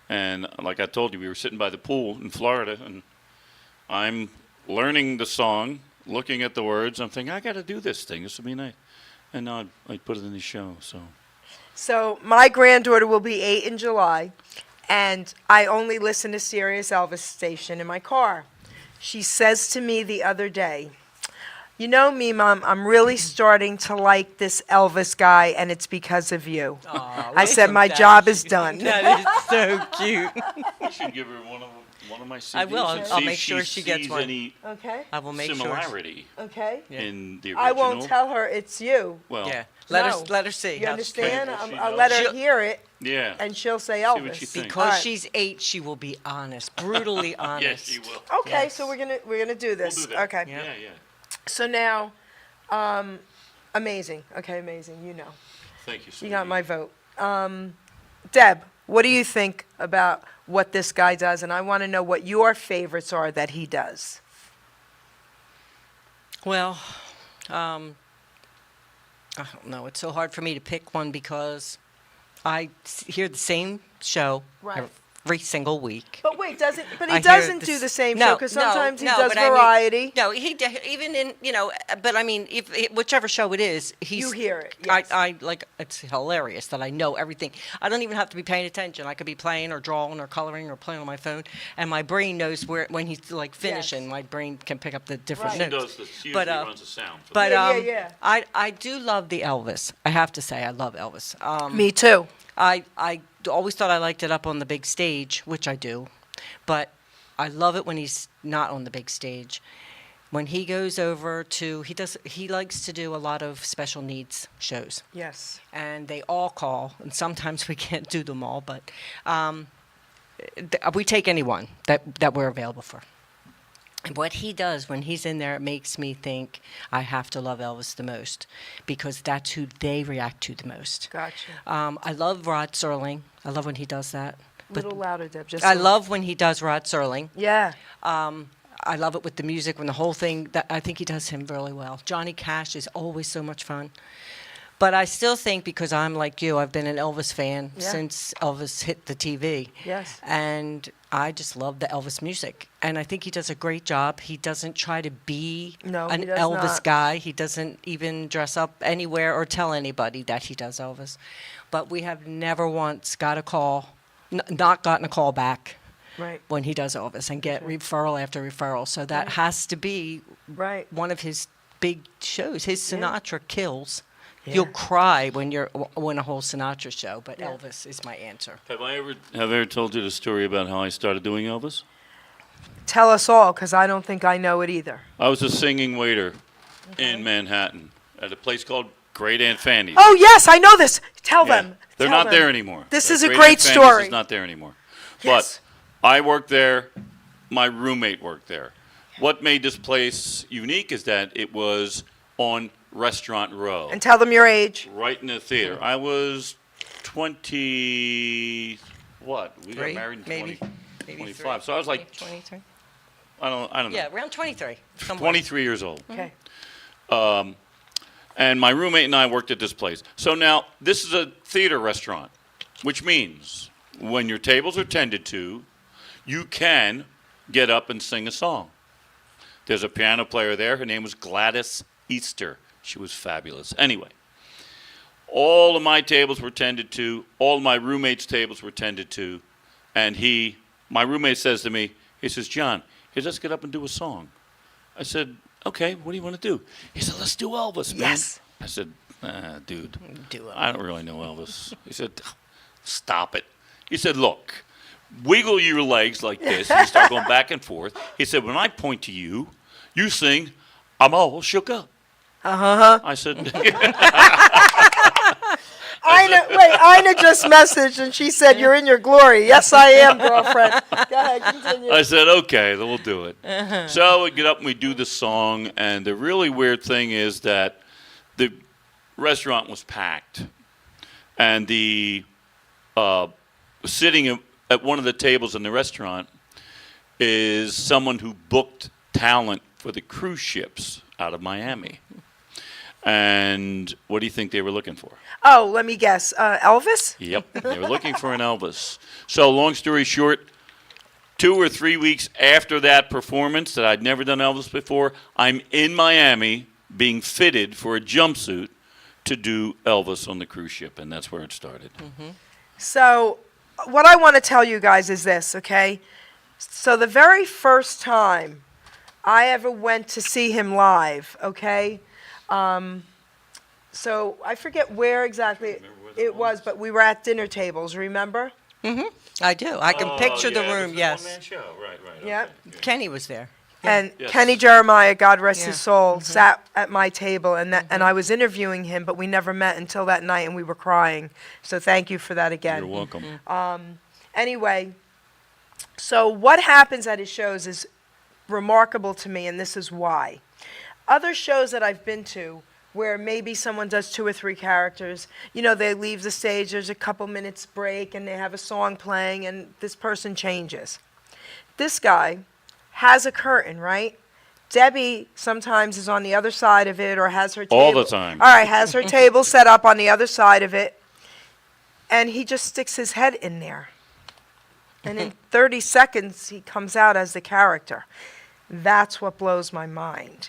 And like I told you, we were sitting by the pool in Florida, and I'm learning the song, looking at the words. I'm thinking, I got to do this thing. This will be nice. And now I put it in the show. So my granddaughter will be 8 in July, and I only listen to Sirius Elvis station in my car. She says to me the other day, "You know me, Mom, I'm really starting to like this Elvis guy, and it's because of you." I said, "My job is done." That is so cute. You should give her one of my CDs. I will. and I'll see make if sure she gets sees one. any Okay. I will make sure. similarity Okay. in the original. I won't tell her it's you. Well, Yeah. No. Let her see. You how- understand? Well, she I'll knows. let her She'll- hear it, yeah. and she'll say what Elvis. she thinks. Because All right. she's 8, she will be honest, brutally honest. Yes, she will. Okay, Yes. so we're gonna do this. We'll do that. Okay. Yeah. Yeah. So now, amazing. Okay, amazing. You know, Thank you, you sweetie. got my vote. Deb, what do you think about what this guy does? And I want to know what your favorites are that he does. Well, I don't know. It's so hard for me to pick one because I hear the same show Right. every single week. But wait, doesn't? But I he hear doesn't the do s- the same no, show because no, sometimes he no, does but I mean- variety. No, even in but I mean, whichever show it is, he's. You hear it, yes. I like. It's hilarious that I know everything. I don't even have to be paying attention. I could be playing or drawing or coloring or playing on my phone, and my brain knows when he's like finishing. Yes. My brain can pick up the different Right. She notes. does this. She But, usually uh, runs the sound. For But Yeah. I do love the Elvis. I have to say I love Elvis. Me too. I always thought I liked it up on the big stage, which I do, but I love it when he's not on the big stage. When he goes over to, he likes to do a lot of special needs shows. Yes. And they all call, and sometimes we can't do them all, but we take anyone that we're available for. And what he does when he's in there, it makes me think I have to love Elvis the most, because that's who they react to the most. Gotcha. I love Rod Serling. I love when he does that. A little louder, Deb. Just I a- love when he does Rod Serling. Yeah. I love it with the music, when the whole thing, that I think he does him really well. Johnny Cash is always so much fun. But I still think, because I'm like you, I've been an Elvis fan Yeah. since Elvis hit the TV. Yes. And I just love the Elvis music. And I think he does a great job. He doesn't try to be No, an he does Elvis not. guy. He doesn't even dress up anywhere or tell anybody that he does Elvis. But we have never once got a call, not gotten a call back Right. when he does Elvis, and get referral after referral. So that Right. has to be Right. one of his big shows. His Yeah. Sinatra kills. Yeah. You'll cry when when a whole Sinatra show, but Yeah. Elvis is my answer. Have I ever told you the story about how I started doing Elvis? Tell us all, because I don't think I know it either. I was a singing waiter in Manhattan at a place called Great Aunt Fanny's. Oh, yes, I know this. Tell Yeah. them. They're Tell not them. there anymore. This The is a Great great Aunt Fanny's story. is not there anymore. Yes. But I worked there. My roommate worked there. What made this place unique is that it was on Restaurant Row, And tell them your age. right in the theater. I was 20. What? We got Three, married in maybe, 20, maybe 25. three, So I was like, 23. I don't know. Yeah, around 23. somewhere. 23 years old. Okay. And my roommate and I worked at this place. So now, this is a theater restaurant, which means when your tables are tended to, you can get up and sing a song. There's a piano player there. Her name was Gladys Easter. She was fabulous. Anyway, all of my tables were tended to. All of my roommates' tables were tended to. And my roommate says to me, he says, John, hey, let's get up and do a song. I said, okay, what do you want to do? He said, let's do Elvis, man. Yes. I said, dude, Do it. I don't really know Elvis. He said, stop it. He said, look, wiggle your legs like this. And you start going back and forth. He said, when I point to you, you sing, I'm all shook up. Uh-huh. I said, Ina just messaged, and she said, you're in your glory. Yes, I am, girlfriend. Go ahead, continue. I said, okay, then we'll do it. So we get up and we do the song, and the really weird thing is that the restaurant was packed, and the sitting at one of the tables in the restaurant is someone who booked talent for the cruise ships out of Miami. And what do you think they were looking for? Oh, let me guess. Elvis? Yep, they were looking for an Elvis. So long story short, 2 or 3 weeks after that performance that I'd never done Elvis before, I'm in Miami being fitted for a jumpsuit to do Elvis on the cruise ship, and that's where it started. So, what I want to tell you guys is this, okay? So, the very first time I ever went to see him live, okay? So, I forget where exactly it was, but we were at dinner tables, remember? I do. I can picture the room, yes. Show. Right. Yep. Kenny was there. And Yes. Kenny Jeremiah, God rest his Yeah. soul, sat at my table, and I was interviewing him, but we never met until that night, and we were crying. So thank you for that again. You're welcome. Anyway, so what happens at his shows is remarkable to me, and this is why. Other shows that I've been to, where maybe someone does 2 or 3 characters, they leave the stage, there's a couple minutes break, and they have a song playing, and this person changes. This guy has a curtain, right? Debbie sometimes is on the other side of it, or has her table. All the time. All right, has her table set up on the other side of it, and he just sticks his head in there. And in 30 seconds, he comes out as the character. That's what blows my mind.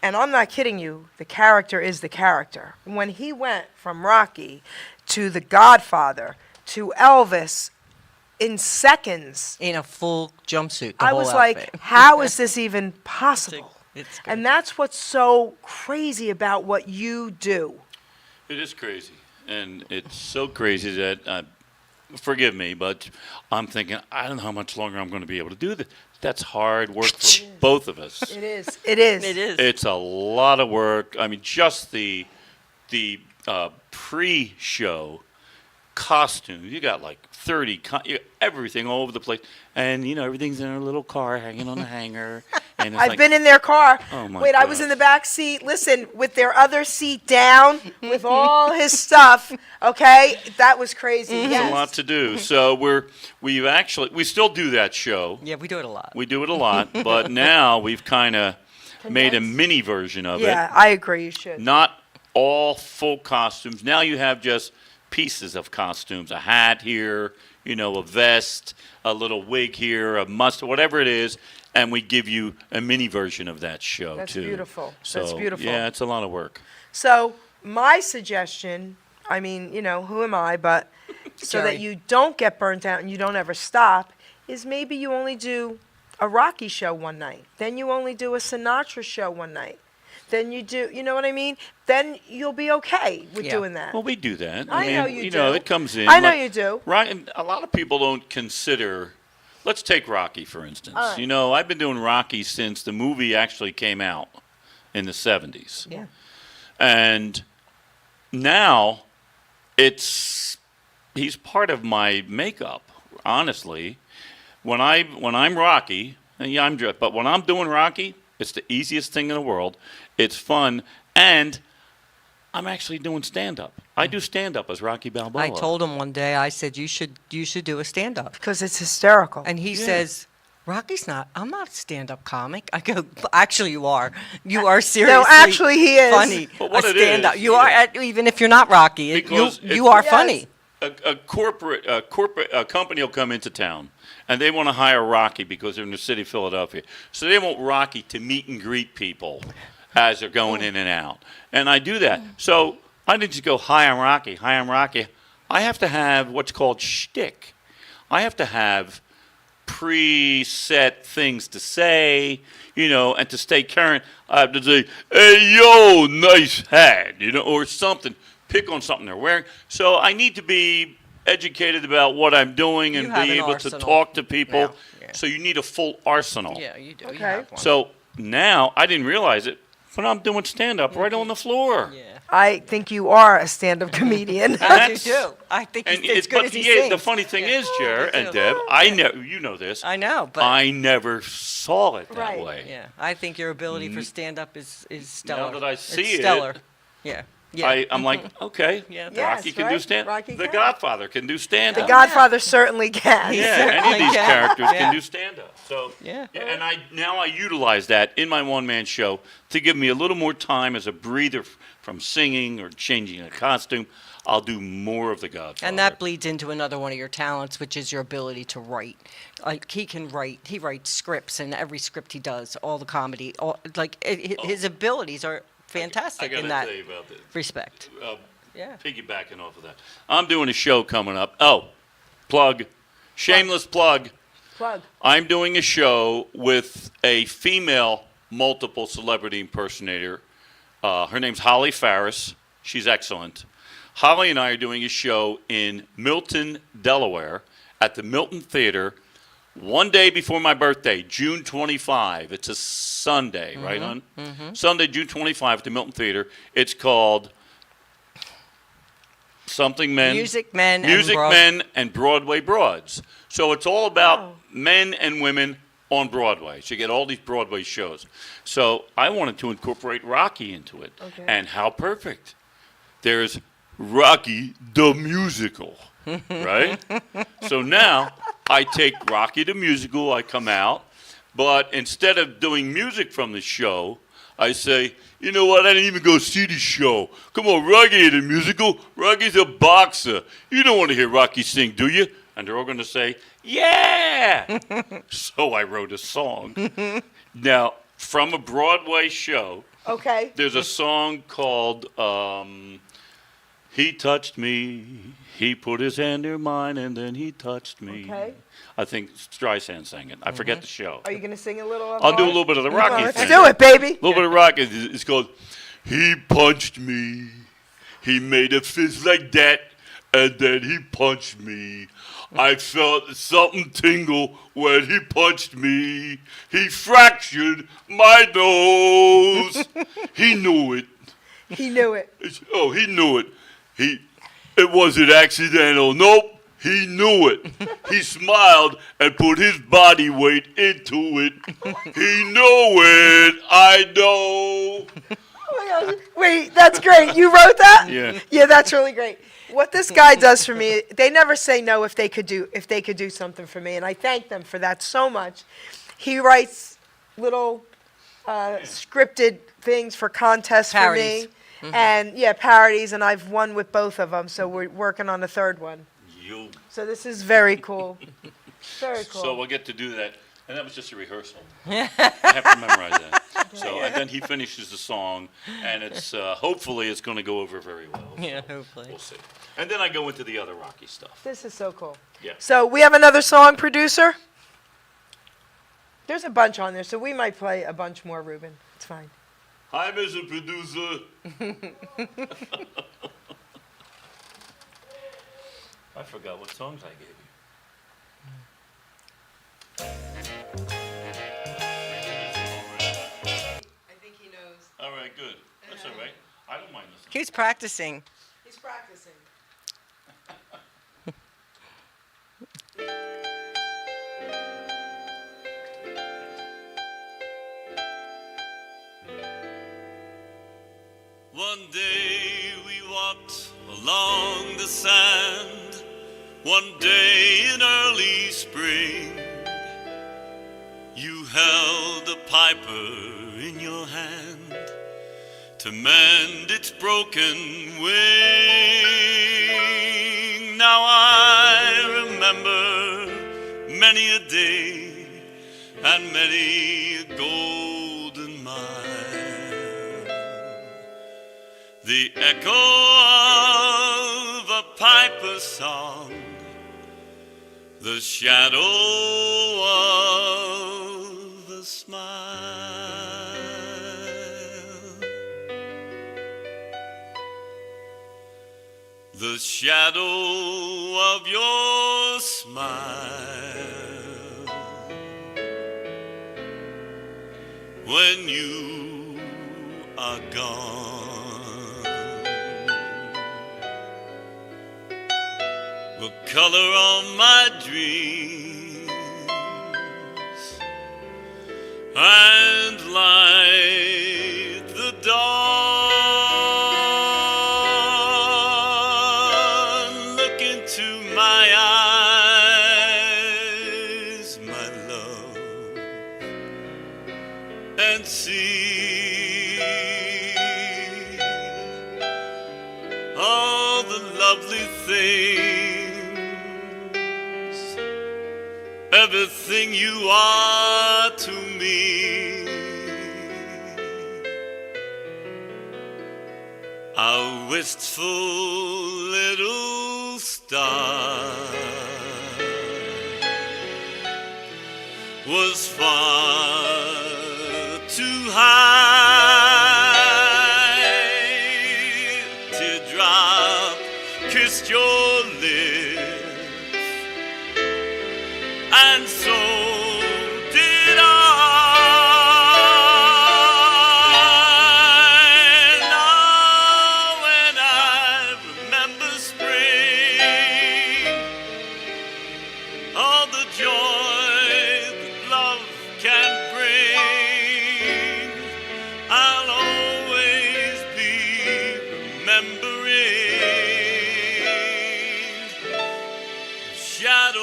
And I'm not kidding you, the character is the character. When he went from Rocky to The Godfather to Elvis in seconds, In a full jumpsuit. I was like, how is this even possible? It's good. And that's what's so crazy about what you do. It is crazy, and it's so crazy that forgive me, but I'm thinking, I don't know how much longer I'm going to be able to do this. That's hard work for both of us. It is. It is. It is. It's a lot of work. I mean, just the pre-show costumes. You got like 30, everything all over the place. And, everything's in a little car hanging on a hanger. And it's I've like, been in their car. Oh, my Wait, I was God. in the back seat. Listen, with their other seat down, with all his stuff. Okay, that was crazy. It's Yes. a lot to do. So we still do that show. Yeah, we do it a lot. We do it a lot, but now we've kind of made a mini version of Yeah, it. I agree. You should. Not all full costumes. Now you have just pieces of costumes, a hat here, a vest, a little wig here, a mustard, whatever it is, and we give you a mini version of that show That's too. beautiful. So, That's beautiful. Yeah, it's a lot of work. So my suggestion, I mean, who am I, but so Jerry. that you don't get burnt out and you don't ever stop, is maybe you only do a Rocky show one night. Then you only do a Sinatra show one night. Then you do, you know what I mean? Then you'll be okay with Yeah. doing that. Well, we do that. I know you do. It comes in. I know you do. Right, and a lot of people don't consider. Let's take Rocky for instance. All right. I've been doing Rocky since the movie actually came out in the 70s. Yeah. And now he's part of my makeup, honestly. When I'm Rocky, and yeah, but when I'm doing Rocky, it's the easiest thing in the world. It's fun, and I'm actually doing stand-up. I do stand-up as Rocky Balboa. I told him one day, I said, you should do a stand-up. Because it's hysterical. And he Yeah. says, I'm not a stand-up comic. I go, actually you are. You are seriously actually he is. funny. But what a it stand-up. is, You yeah. are, even if you're not Rocky, Because you it's- are Yes. funny. A company will come into town, and they want to hire Rocky because they're in the city of Philadelphia. So they want Rocky to meet and greet people as they're going in and out. And I do that. So I didn't just go, hi, I'm Rocky, hi, I'm Rocky. I have to have what's called shtick. I have to have preset things to say, and to stay current. I have to say, hey, yo, nice hat, or something. Pick on something they're wearing. So I need to be educated about what I'm doing and You have be an able to arsenal talk to people. now, yeah. So you need a full arsenal. Yeah, you do. You Okay. have one. So now I didn't realize it, but I'm doing stand up right on the floor. Yeah. I think you are a stand-up comedian. I do That's- too. I think And he's as it, good but as he yeah, sings. the funny thing Yeah. is, Jer Me and too. Deb, I know you know this. I know, but I never saw it that Right. way. yeah, I think your ability for stand-up is stellar. that I see it's it, stellar. Yeah. Yeah. I'm like, okay, Yeah. Yes, Rocky can do right? stand. Rocky The can. Godfather can do stand The up. Godfather certainly can. He Yeah, any of certainly these can. characters Yeah. can do stand up. So Yeah. and I utilize that in my one man show to give me a little more time as a breather from singing or changing a costume. I'll do more of the Godfather. And that bleeds into another one of your talents, which is your ability to write. Like he can write. He writes scripts, and every script he does, all the comedy, his abilities are I fantastic gotta in that tell you about this. respect. Yeah. Piggybacking off of that, I'm doing a show coming up. Oh, plug, shameless plug. Plug. I'm doing a show with a female multiple celebrity impersonator. Her name's Holly Farris. She's excellent. Holly and I are doing a show in Milton, Delaware, at the Milton Theater, one day before my birthday, June 25. It's a Sunday, right, hon? Sunday, June 25 at the Milton Theater. It's called Something Men. Music Men. Music and Men and Broadway Broads. So it's all about men and women on Broadway. So you get all these Broadway shows. So I wanted to incorporate Rocky into it. Okay. And how perfect. There's Rocky the Musical, right? So now I take Rocky the Musical, I come out, but instead of doing music from the show, I say, you know what, I didn't even go see the show. Come on, Rocky the Musical. Rocky's a boxer. You don't want to hear Rocky sing, do you? And they're all going to say, yeah. So I wrote a song. Now, from a Broadway show, Okay. there's a song called He Touched Me. He put his hand in mine and then he touched me. Okay. I think Streisand sang it. I forget the show. Are you going to sing a little of I'll do a ours? little bit of the Come on, Rocky let's thing. do it, baby. A little bit of Rocky. It's called He Punched Me. He made a fist like that. and then he punched me. I felt something tingle when he punched me. He fractured my nose. He knew it. He knew it. Oh, he knew it. It wasn't accidental. Nope. He knew it. He smiled and put his body weight into it. He knew it. I know. Oh my gosh. Wait, that's great. You wrote that? Yeah. Yeah, that's really great. What this guy does for me, they never say no if they could do something for me, and I thank them for that so much. He writes little scripted things for contests Parodies. for me, and yeah, parodies, and I've won with both of them, so we're working on a third one. You. So this is very cool. Very cool. So we'll get to do that. And that was just a rehearsal. I have to memorize that. So, and then he finishes the song, and it's hopefully it's going to go over very well. Yeah, hopefully. We'll see. And then I go into the other Rocky stuff. This is so cool. Yeah. So we have another song, producer. There's a bunch on there, so we might play a bunch more, Ruben. It's fine. Hi, Mr. Producer. I forgot what songs I gave you. I think he knows. All right, good. That's all right. I don't mind listening. He's practicing. He's practicing. One day we walked along the sand, one day in early spring. You held a piper in your hand to mend its broken wing. Now I remember many a day and many a golden mile. The echo of a piper's song, the shadow of a smile. The shadow of your smile when you are gone will color all my dreams and light the dawn. Look into my eyes, my love, and see all the lovely things, everything you are to me. A wistful little star was far too high. Teardrop kissed your lips, and so did I. Now when I remember spring, all the joy that love can bring, I'll always be remembering the shadow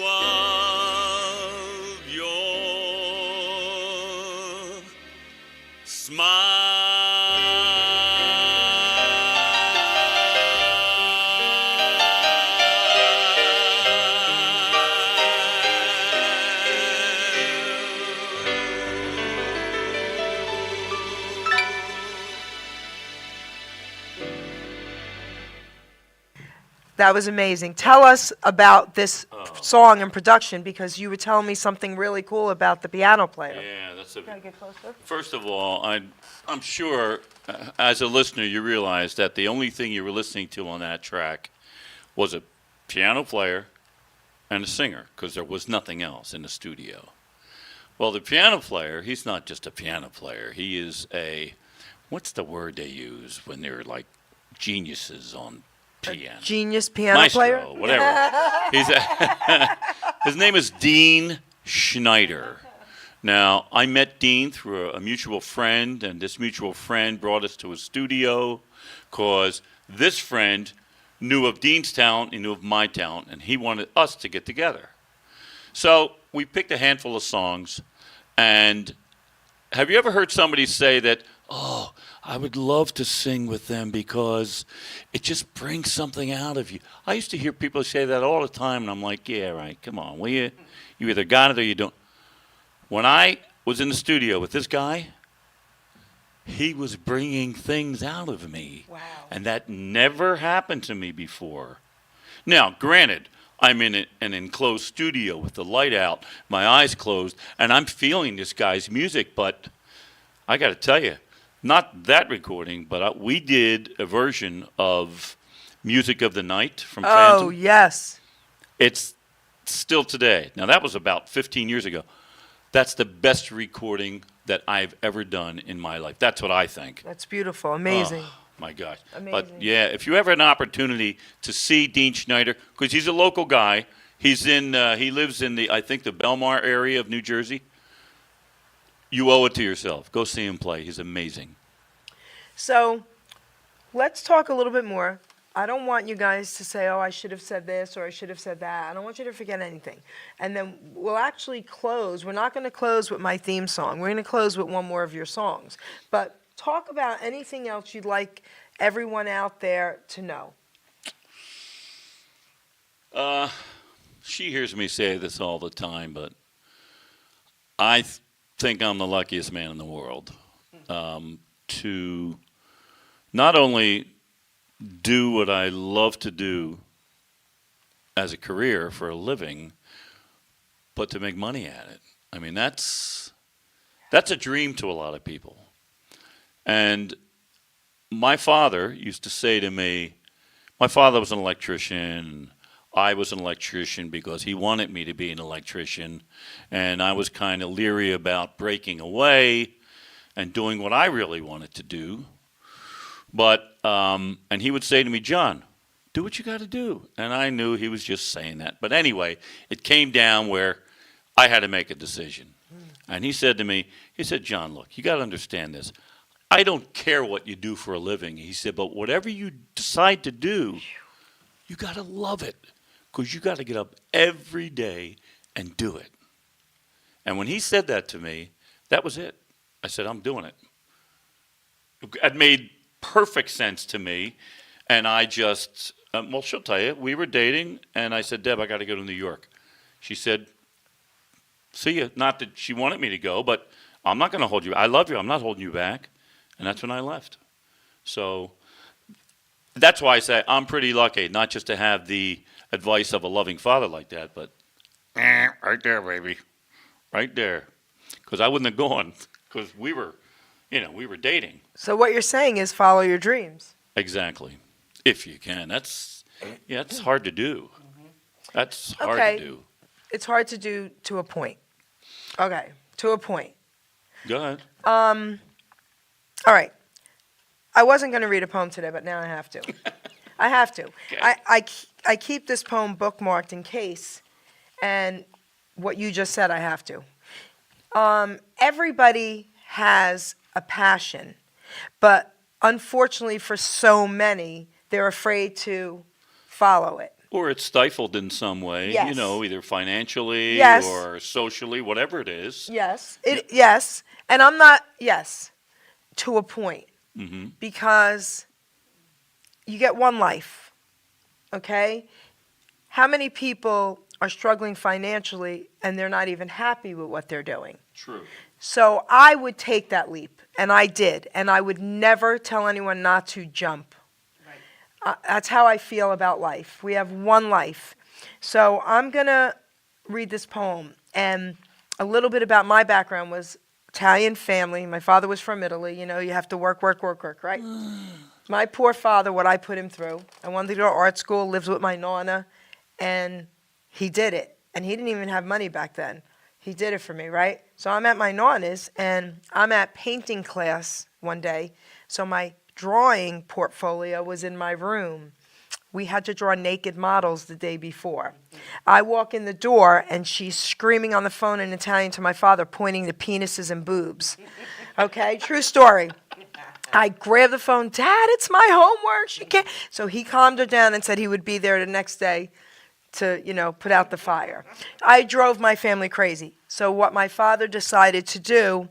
of your That was amazing. Tell us about this song and production, because you were telling me something really cool about the piano player. Yeah, that's a. Can I get closer? First of all, I'm sure as a listener you realize that the only thing you were listening to on that track was a piano player and a singer because there was nothing else in the studio. Well, the piano player, he's not just a piano player. He is a, what's the word they use when they're like geniuses on piano? Genius piano Maestro, player? whatever. His name is Dean Schneider. Now, I met Dean through a mutual friend, and this mutual friend brought us to his studio because this friend knew of Dean's talent, he knew of my talent, and he wanted us to get together. So we picked a handful of songs, and have you ever heard somebody say that, oh, I would love to sing with them because it just brings something out of you? I used to hear people say that all the time, and I'm like, yeah, right, come on, will you? You either got it or you don't. When I was in the studio with this guy, he was bringing things out of me. Wow. And that never happened to me before. Now, granted, I'm in an enclosed studio with the light out, my eyes closed, and I'm feeling this guy's music, but I got to tell you, not that recording, but we did a version of Music of the Night from Phantom. Oh, yes. It's still today. Now, that was about 15 years ago. That's the best recording that I've ever done in my life. That's what I think. That's beautiful. Amazing. Oh, my gosh. Amazing. But yeah, if you ever have an opportunity to see Dean Schneider, because he's a local guy, he lives in I think the Belmar area of New Jersey. You owe it to yourself. Go see him play. He's amazing. So let's talk a little bit more. I don't want you guys to say, oh, I should have said this or I should have said that. I don't want you to forget anything. And then we'll actually close. We're not going to close with my theme song. We're going to close with one more of your songs. But talk about anything else you'd like everyone out there to know. She hears me say this all the time, but I think I'm the luckiest man in the world to not only do what I love to do as a career for a living, but to make money at it. I mean, that's a dream to a lot of people. And my father used to say to me, my father was an electrician. I was an electrician because he wanted me to be an electrician. And I was kind of leery about breaking away and doing what I really wanted to do. But, and he would say to me, John, do what you got to do. And I knew he was just saying that. But anyway, it came down where I had to make a decision. And he said to me, he said, John, look, you got to understand this. I don't care what you do for a living. He said, but whatever you decide to do, you got to love it. Because you got to get up every day and do it. And when he said that to me, that was it. I said, I'm doing it. It made perfect sense to me. And I just, well, she'll tell you, we were dating, and I said, Deb, I got to go to New York. She said, see ya. Not that she wanted me to go, but I'm not going to hold you. I love you. I'm not holding you back. And that's when I left. So that's why I say I'm pretty lucky, not just to have the advice of a loving father like that, but right there, baby. Right there. Because I wouldn't have gone, because we were dating. So what you're saying is follow your dreams. Exactly. If you can. It's hard to do. That's hard to do. It's hard to do to a point. Okay, to a point. Go ahead. All right. I wasn't going to read a poem today, but now I have to. I have to. Okay. I keep this poem bookmarked in case, and what you just said, I have to. Everybody has a passion, but unfortunately for so many, they're afraid to follow it. Or it's stifled in some way, Yes. Either financially Yes. or socially, whatever it is. Yes. Yes. And I'm not, yes, to a point. Mm-hmm. Because you get one life, okay? How many people are struggling financially and they're not even happy with what they're doing? True. So I would take that leap, and I did, and I would never tell anyone not to jump. That's how I feel about life. We have one life. So I'm going to read this poem, and a little bit about my background was Italian family. My father was from Italy. You have to work, right? My poor father, what I put him through. I wanted to go to art school, lived with my nonna, and he did it. And he didn't even have money back then. He did it for me, right? So I'm at my nonna's, and I'm at painting class one day. So my drawing portfolio was in my room. We had to draw naked models the day before. I walk in the door, and she's screaming on the phone in Italian to my father, pointing to penises and boobs. Okay, true story. I grabbed the phone, Dad, it's my homework. She can't. So he calmed her down and said he would be there the next day to, put out the fire. I drove my family crazy. So what my father decided to do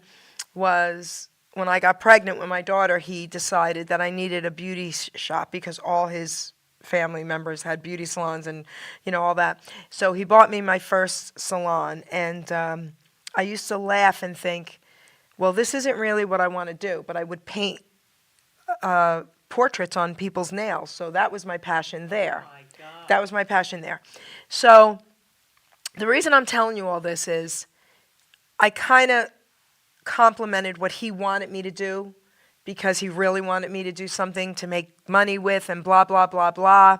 was, when I got pregnant with my daughter, he decided that I needed a beauty shop because all his family members had beauty salons and, all that. So he bought me my first salon, and I used to laugh and think, well, this isn't really what I want to do, but I would paint portraits on people's nails. So that was my passion there. Oh my God. That was my passion there. So the reason I'm telling you all this is I kind of complimented what he wanted me to do because he really wanted me to do something to make money with and blah, blah, blah, blah.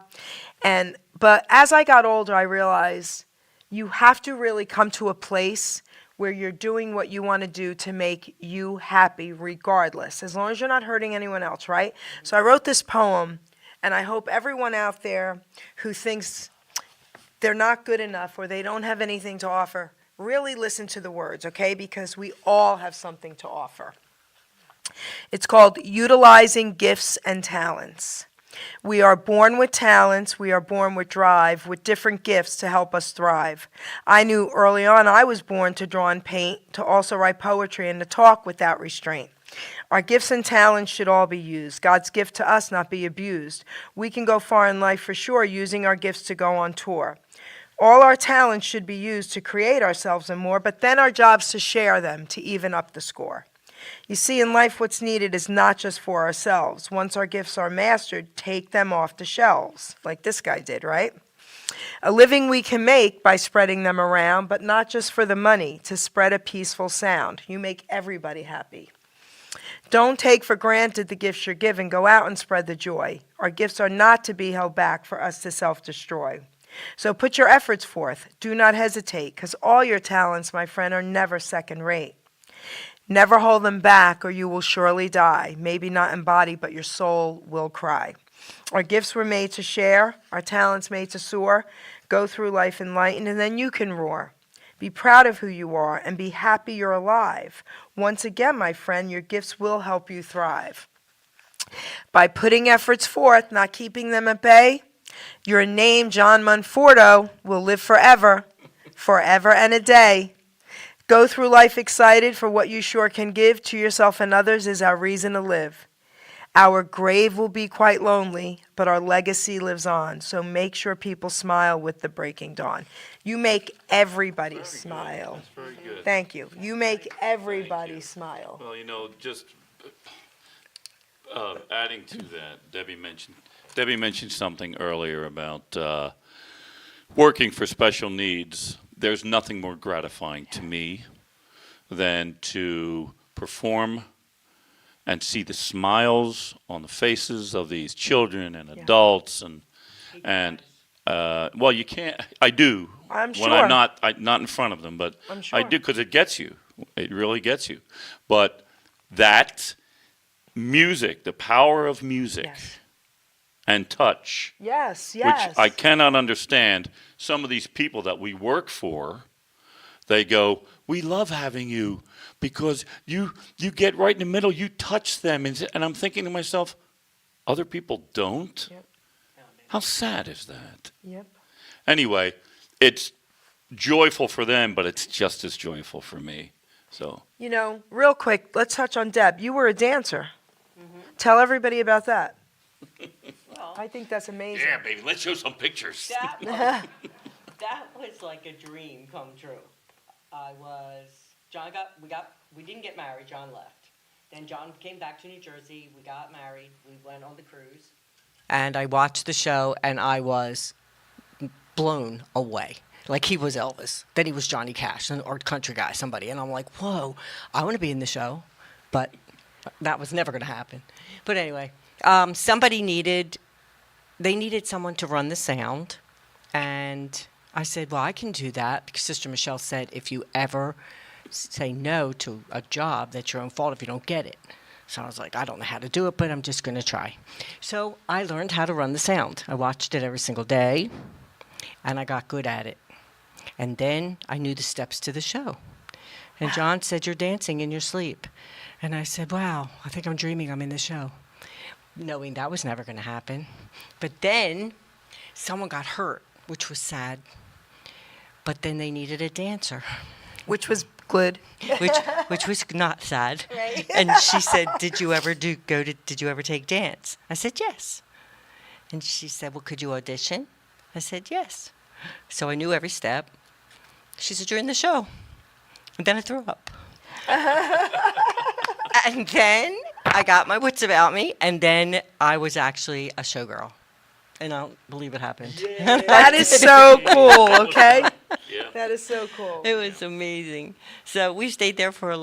But as I got older, I realized you have to really come to a place where you're doing what you want to do to make you happy regardless, as long as you're not hurting anyone else, right? So I wrote this poem, and I hope everyone out there who thinks they're not good enough or they don't have anything to offer, really listen to the words, okay? Because we all have something to offer. It's called Utilizing Gifts and Talents. We are born with talents, we are born with drive, with different gifts to help us thrive. I knew early on I was born to draw and paint, to also write poetry, and to talk without restraint. Our gifts and talents should all be used. God's gift to us not be abused. We can go far in life for sure, using our gifts to go on tour. All our talents should be used to create ourselves and more, but then our job's to share them, to even up the score. You see, in life, what's needed is not just for ourselves. Once our gifts are mastered, take them off the shelves, like this guy did, right? A living we can make by spreading them around, but not just for the money, to spread a peaceful sound. You make everybody happy. Don't take for granted the gifts you're given. Go out and spread the joy. Our gifts are not to be held back for us to self-destroy. So put your efforts forth. Do not hesitate, because all your talents, my friend, are never second rate. Never hold them back, or you will surely die. Maybe not in body, but your soul will cry. Our gifts were made to share, our talents made to soar. Go through life enlightened, and then you can roar. Be proud of who you are, and be happy you're alive. Once again, my friend, your gifts will help you thrive. By putting efforts forth, not keeping them at bay, your name, John Monforto, will live forever, forever and a day. Go through life excited for what you sure can give to yourself and others is our reason to live. Our grave will be quite lonely, but our legacy lives on. So make sure people smile with the breaking dawn. You make everybody smile. That's very good. Thank you. You make everybody smile. Well, just adding to that, Debbie mentioned something earlier about working for special needs. There's nothing more gratifying to me than to perform and see the smiles on the faces of these children and adults and well, you can't. I do. I'm when sure. I'm not in front of them, but I'm sure. I do because it gets you. It really gets you. But that music, the power of music. Yes. And touch, Yes, which yes. I cannot understand. Some of these people that we work for, they go, we love having you because you get right in the middle, you touch them. And I'm thinking to myself, other people don't? Yep. How sad is that? Yep. Anyway, it's joyful for them, but it's just as joyful for me. So Real quick, let's touch on Deb. You were a dancer. Tell everybody about that. I think that's amazing. yeah, baby, let's show some pictures. That was like a dream come true. We didn't get married, John left. Then John came back to New Jersey, we got married, we went on the cruise. And I watched the show, and I was blown away. Like, he was Elvis, then he was Johnny Cash, or country guy, somebody. And I'm like, whoa, I want to be in the show. But that was never going to happen. But anyway, They needed someone to run the sound. And I said, well, I can do that, because Sister Michelle said if you ever say no to a job, that's your own fault if you don't get it. So I was like, I don't know how to do it, but I'm just going to try. So I learned how to run the sound. I watched it every single day, and I got good at it. And then I knew the steps to the show. And John said, you're dancing in your sleep. And I said, wow, I think I'm dreaming I'm in the show, knowing that was never going to happen. But then someone got hurt, which was sad. But then they needed a dancer. Which was good. which was not sad. Right. And she said, did you ever take dance? I said, yes. And she said, well, could you audition? I said, yes. So I knew every step. She said, you're in the show. And then I threw up. And then I got my wits about me, and then I was actually a showgirl. And I don't believe it happened. That is so cool, okay? Yeah. That is so cool. It was amazing. So we stayed there for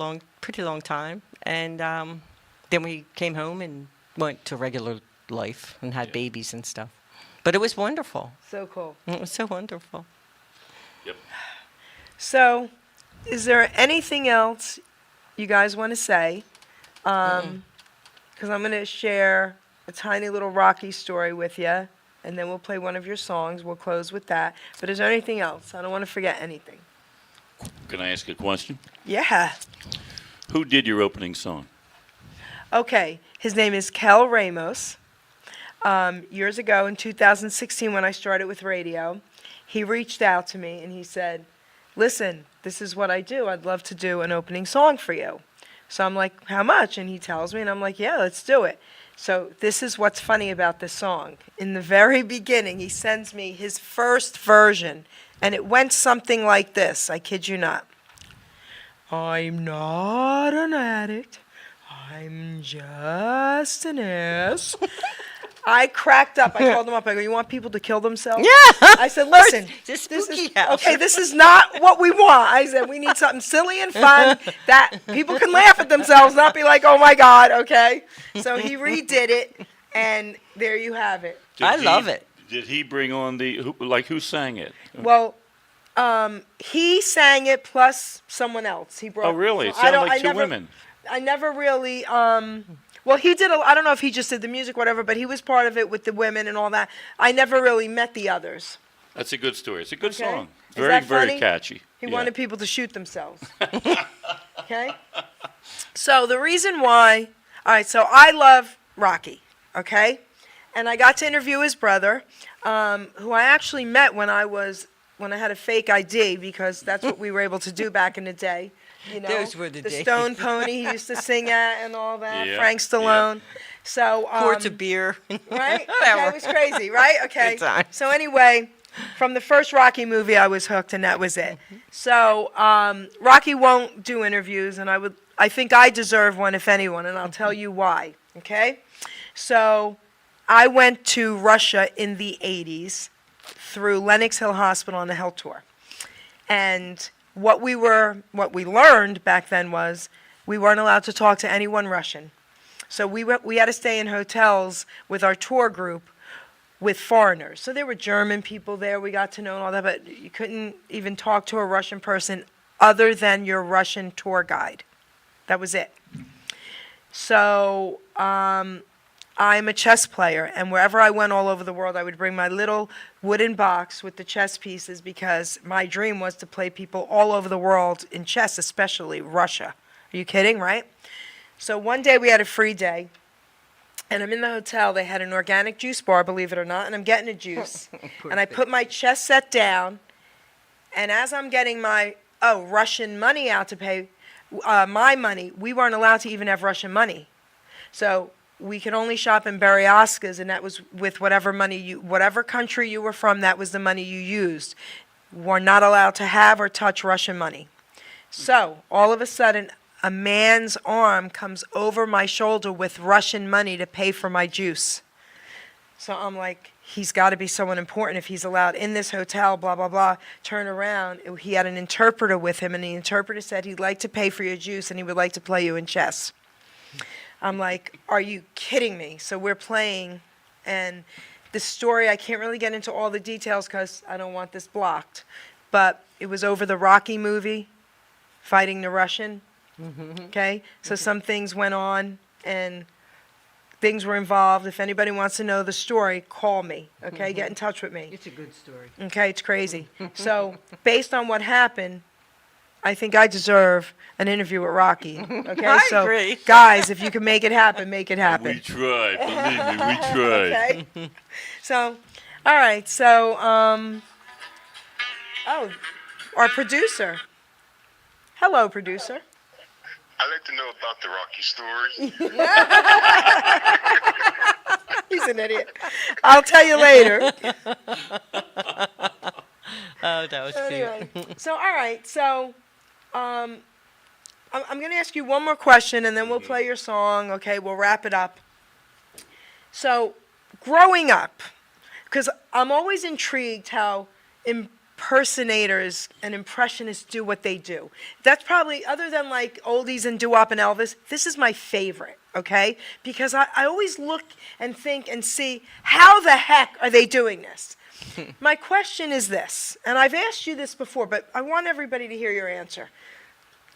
pretty long time, and then we came home and went to regular life and had babies and stuff. But it was wonderful. So cool. It was so wonderful. Yep. So, is there anything else you guys want to say? Because I'm going to share a tiny little Rocky story with you, and then we'll play one of your songs. We'll close with that. But is there anything else? I don't want to forget anything. Can I ask a question? Yeah. Who did your opening song? Okay. His name is Kel Ramos. Years ago in 2016 when I started with radio, he reached out to me and he said, listen, this is what I do. I'd love to do an opening song for you. So I'm like, how much? And he tells me, and I'm like, yeah, let's do it. So this is what's funny about this song. In the very beginning, he sends me his first version, and it went something like this. I kid you not. I'm not an addict. I'm just an ass. I cracked up. I called him up. I go, you want people to kill themselves? Yeah. I said, listen, This this spooky is house. okay. This is not what we want. I said we need something silly and fun that people can laugh at themselves, not be like, oh my God. Okay. So he redid it, and there you have it. I love it. Did he bring on who sang it? Well, he sang it plus someone else. He brought. Oh, really? It so I sounded don't- like I two never- women. I never really. Well, he did. I don't know if he just did the music, whatever, but he was part of it with the women and all that. I never really met the others. That's a good story. It's a good Okay. song. Is Very, that very funny? catchy. He Yeah. wanted people to shoot themselves. Okay? So the reason why, all right, so I love Rocky, okay? And I got to interview his brother, who I actually met when I had a fake ID, because that's what we were able to do back in the day. You know, Those were the the days. Stone Pony he used to sing at and all that, Yeah, Frank Stallone. So Quarts of beer. right? Whatever. Okay, it was crazy, right? Okay. Good times. So anyway, from the first Rocky movie, I was hooked, and that was it. So Rocky won't do interviews, and I think I deserve one, if anyone, and I'll tell you why. Okay. So I went to Russia in the 80s through Lenox Hill Hospital on a health tour, and what we learned back then was we weren't allowed to talk to anyone Russian. So we had to stay in hotels with our tour group with foreigners. So there were German people there we got to know and all that, but you couldn't even talk to a Russian person other than your Russian tour guide. That was it. So I'm a chess player, and wherever I went all over the world, I would bring my little wooden box with the chess pieces, because my dream was to play people all over the world in chess, especially Russia. Are you kidding, right? So one day we had a free day, and I'm in the hotel. They had an organic juice bar, believe it or not, and I'm getting a juice. And I put my chess set down, and as I'm getting my Russian money out to pay my money, we weren't allowed to even have Russian money. So we could only shop in Beryaska's, and that was with whatever country you were from, that was the money you used. We're not allowed to have or touch Russian money. So all of a sudden, a man's arm comes over my shoulder with Russian money to pay for my juice. So I'm like, he's got to be someone important if he's allowed in this hotel, blah, blah, blah. Turn around. He had an interpreter with him, and the interpreter said he'd like to pay for your juice and he would like to play you in chess. I'm like, are you kidding me? So we're playing, and the story, I can't really get into all the details because I don't want this blocked, but it was over the Rocky movie, fighting the Russian, okay? So some things went on, and things were involved. If anybody wants to know the story, call me, okay? Get in touch with me. It's a good story. Okay, it's crazy. So, based on what happened, I think I deserve an interview with Rocky. Okay, I so agree. guys, if you can make it happen, make it We happen. tried, believe me, we tried. Okay. So, all right. So, oh, our producer. Hello, producer. I'd like to know about the Rocky story. He's an idiot. I'll tell you later. Oh, that was Anyway, so all right, so I'm going to ask you one more question, and then we'll play your song. Okay, we'll wrap it up. So, growing up, because I'm always intrigued how impersonators and impressionists do what they do. That's probably, other than like oldies and doo-wop and Elvis, this is my favorite. Okay, because I always look and think and see how the heck are they doing this. My question is this, and I've asked you this before, but I want everybody to hear your answer.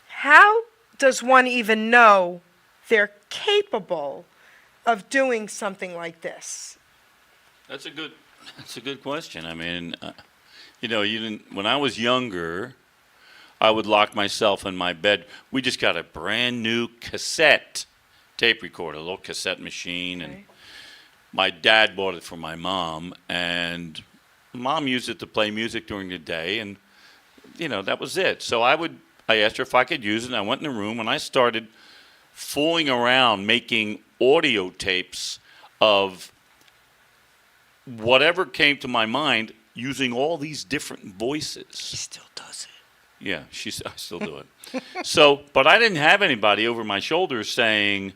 How does one even know they're capable of doing something like this? That's a good question. I mean, when I was younger, I would lock myself in my bed. We just got a brand new cassette tape recorder, a little cassette machine, and my dad bought it for my mom, and Mom used it to play music during the day, and that was it. So I asked her if I could use it, and I went in the room and I started fooling around making audio tapes of whatever came to my mind using all these different voices. He still does it. Yeah, I still do it. So, but I didn't have anybody over my shoulder saying,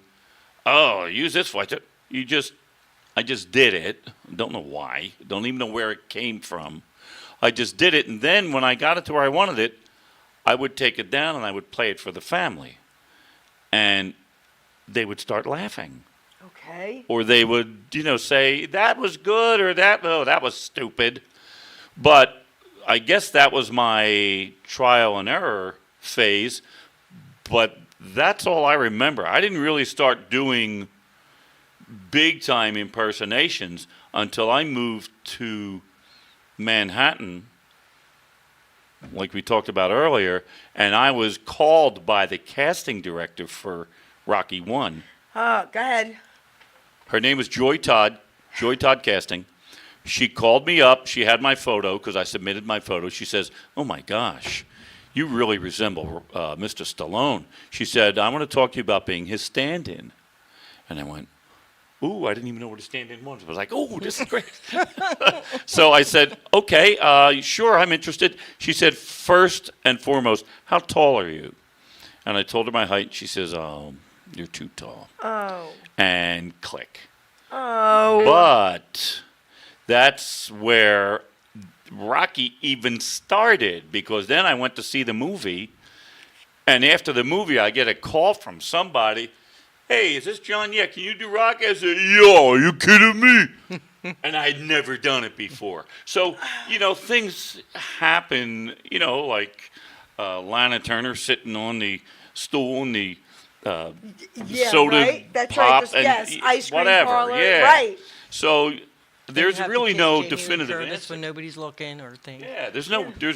"Oh, use this voice." I just did it. Don't know why. Don't even know where it came from. I just did it, and then when I got it to where I wanted it, I would take it down and I would play it for the family, and they would start laughing. Okay. Or they would, say, that was good, or that was stupid. But I guess that was my trial and error phase. But that's all I remember. I didn't really start doing big-time impersonations until I moved to Manhattan, like we talked about earlier, and I was called by the casting director for Rocky 1. Go ahead. Her name was Joy Todd Casting. She called me up. She had my photo because I submitted my photo. She says, "Oh, my gosh, you really resemble Mr. Stallone." She said, "I want to talk to you about being his stand-in." And I went, "Ooh, I didn't even know what a stand-in was." I was like, "Oh, this is great." So I said, "Okay, sure, I'm interested." She said, "First and foremost, how tall are you?" And I told her my height. She says, "Oh, you're too tall." Oh. And click. Oh. But that's where Rocky even started, because then I went to see the movie, and after the movie I get a call from somebody, "Hey, is this John? Yeah, can you do Rocky?" I said, "Yo, are you kidding me?" And I'd never done it before. So, things happen, like Lana Turner sitting on the stool in the soda right? That's pop right. Yes, ice cream whatever. parlor. Yeah. Right. So there's You have to really kiss no Jamie Lee definitive Curtis answer. when nobody's looking or things. Yeah, there's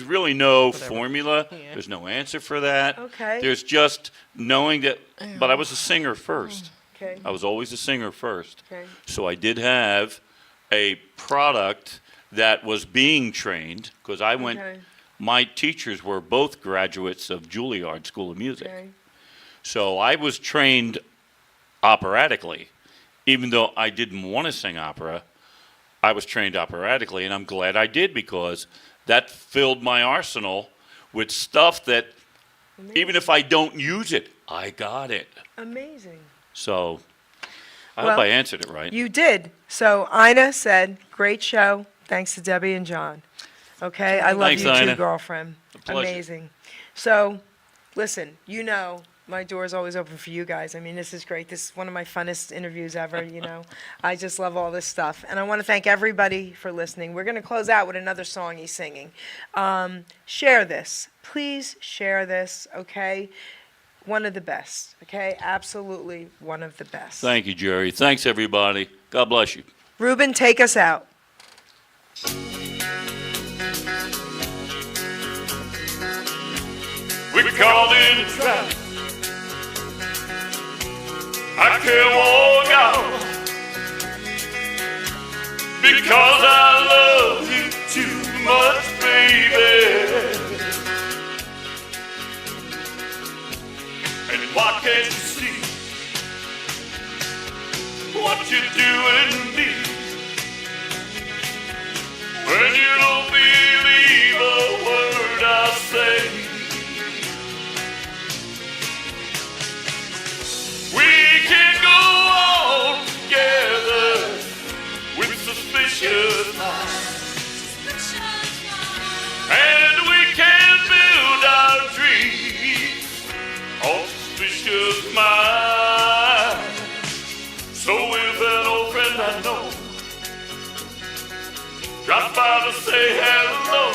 really no Whatever. formula. Yeah. There's no answer for that. Okay. There's just knowing that. But I was a singer first. Okay. I was always a singer first. Okay. So I did have a product that was being trained, because I went. Okay. My teachers were both graduates of Juilliard School of Music. Okay. So I was trained operatically. Even though I didn't want to sing opera, I was trained operatically, and I'm glad I did, because that filled my arsenal with stuff that, even if I don't use it, I got it. Amazing. So I Well, hope I answered it right. You did. So Ina said, "Great show. Thanks to Debbie and John." Okay, I love Thanks, you too, Ina. girlfriend. A pleasure. Amazing. So, listen, my door is always open for you guys. I mean, this is great. This is one of my funnest interviews ever, I just love all this stuff. And I want to thank everybody for listening. We're going to close out with another song he's singing. Share this. Please share this, okay? One of the best, okay? Absolutely one of the best. Thank you, Jerry. Thanks, everybody. God bless you. Ruben, take us out. We caught in a trap. I can't walk out because I love you too much, baby. And why can't you see what you're doing to me when you don't believe a word I say? We can go on together with suspicious minds, and we can build our dreams on suspicious minds. So if an old friend I know drops by to say hello,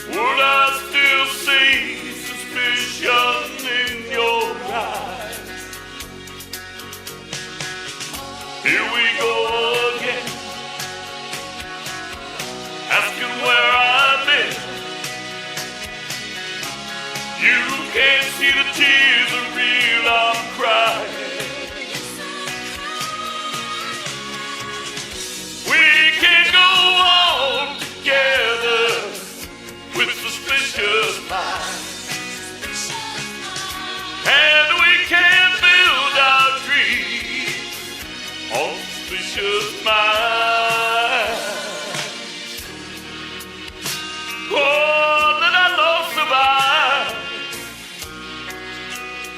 would I still see suspicion in your eyes? Here we go again, asking where I've been. You can't see the tears are real, I'm crying. We can go on together with suspicious minds, and we can build our dreams on suspicious minds. Oh, that I lost survive.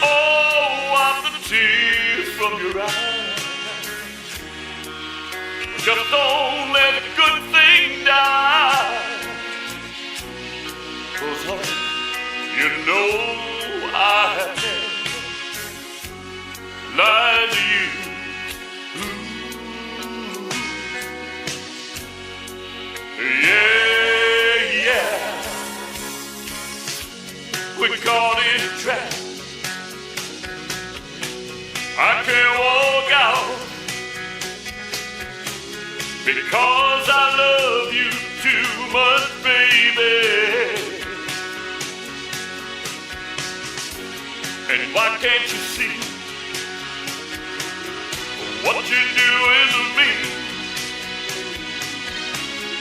Oh, wipe the tears from your eyes. Just don't let a good thing die. 'Cause honey, you know I have lied to you. Ooh. Yeah, yeah. We caught in a trap. I can't walk out because I love you too much, baby. And why can't you see what you're doing to me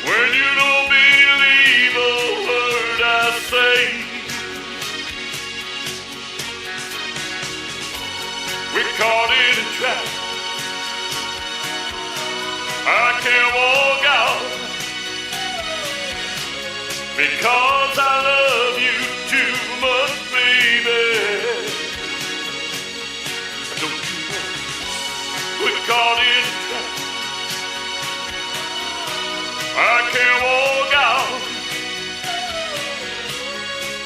when you don't believe a word I say? We're caught in a trap. I can't walk out because I love you too much, baby. Don't you know we're caught in a trap? I can't walk out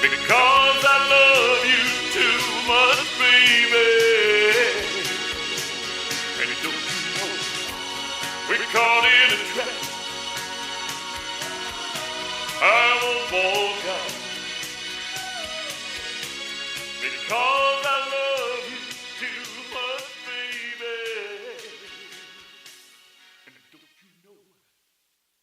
because I love you too much, baby. And don't you know we're caught in a trap? I won't walk out because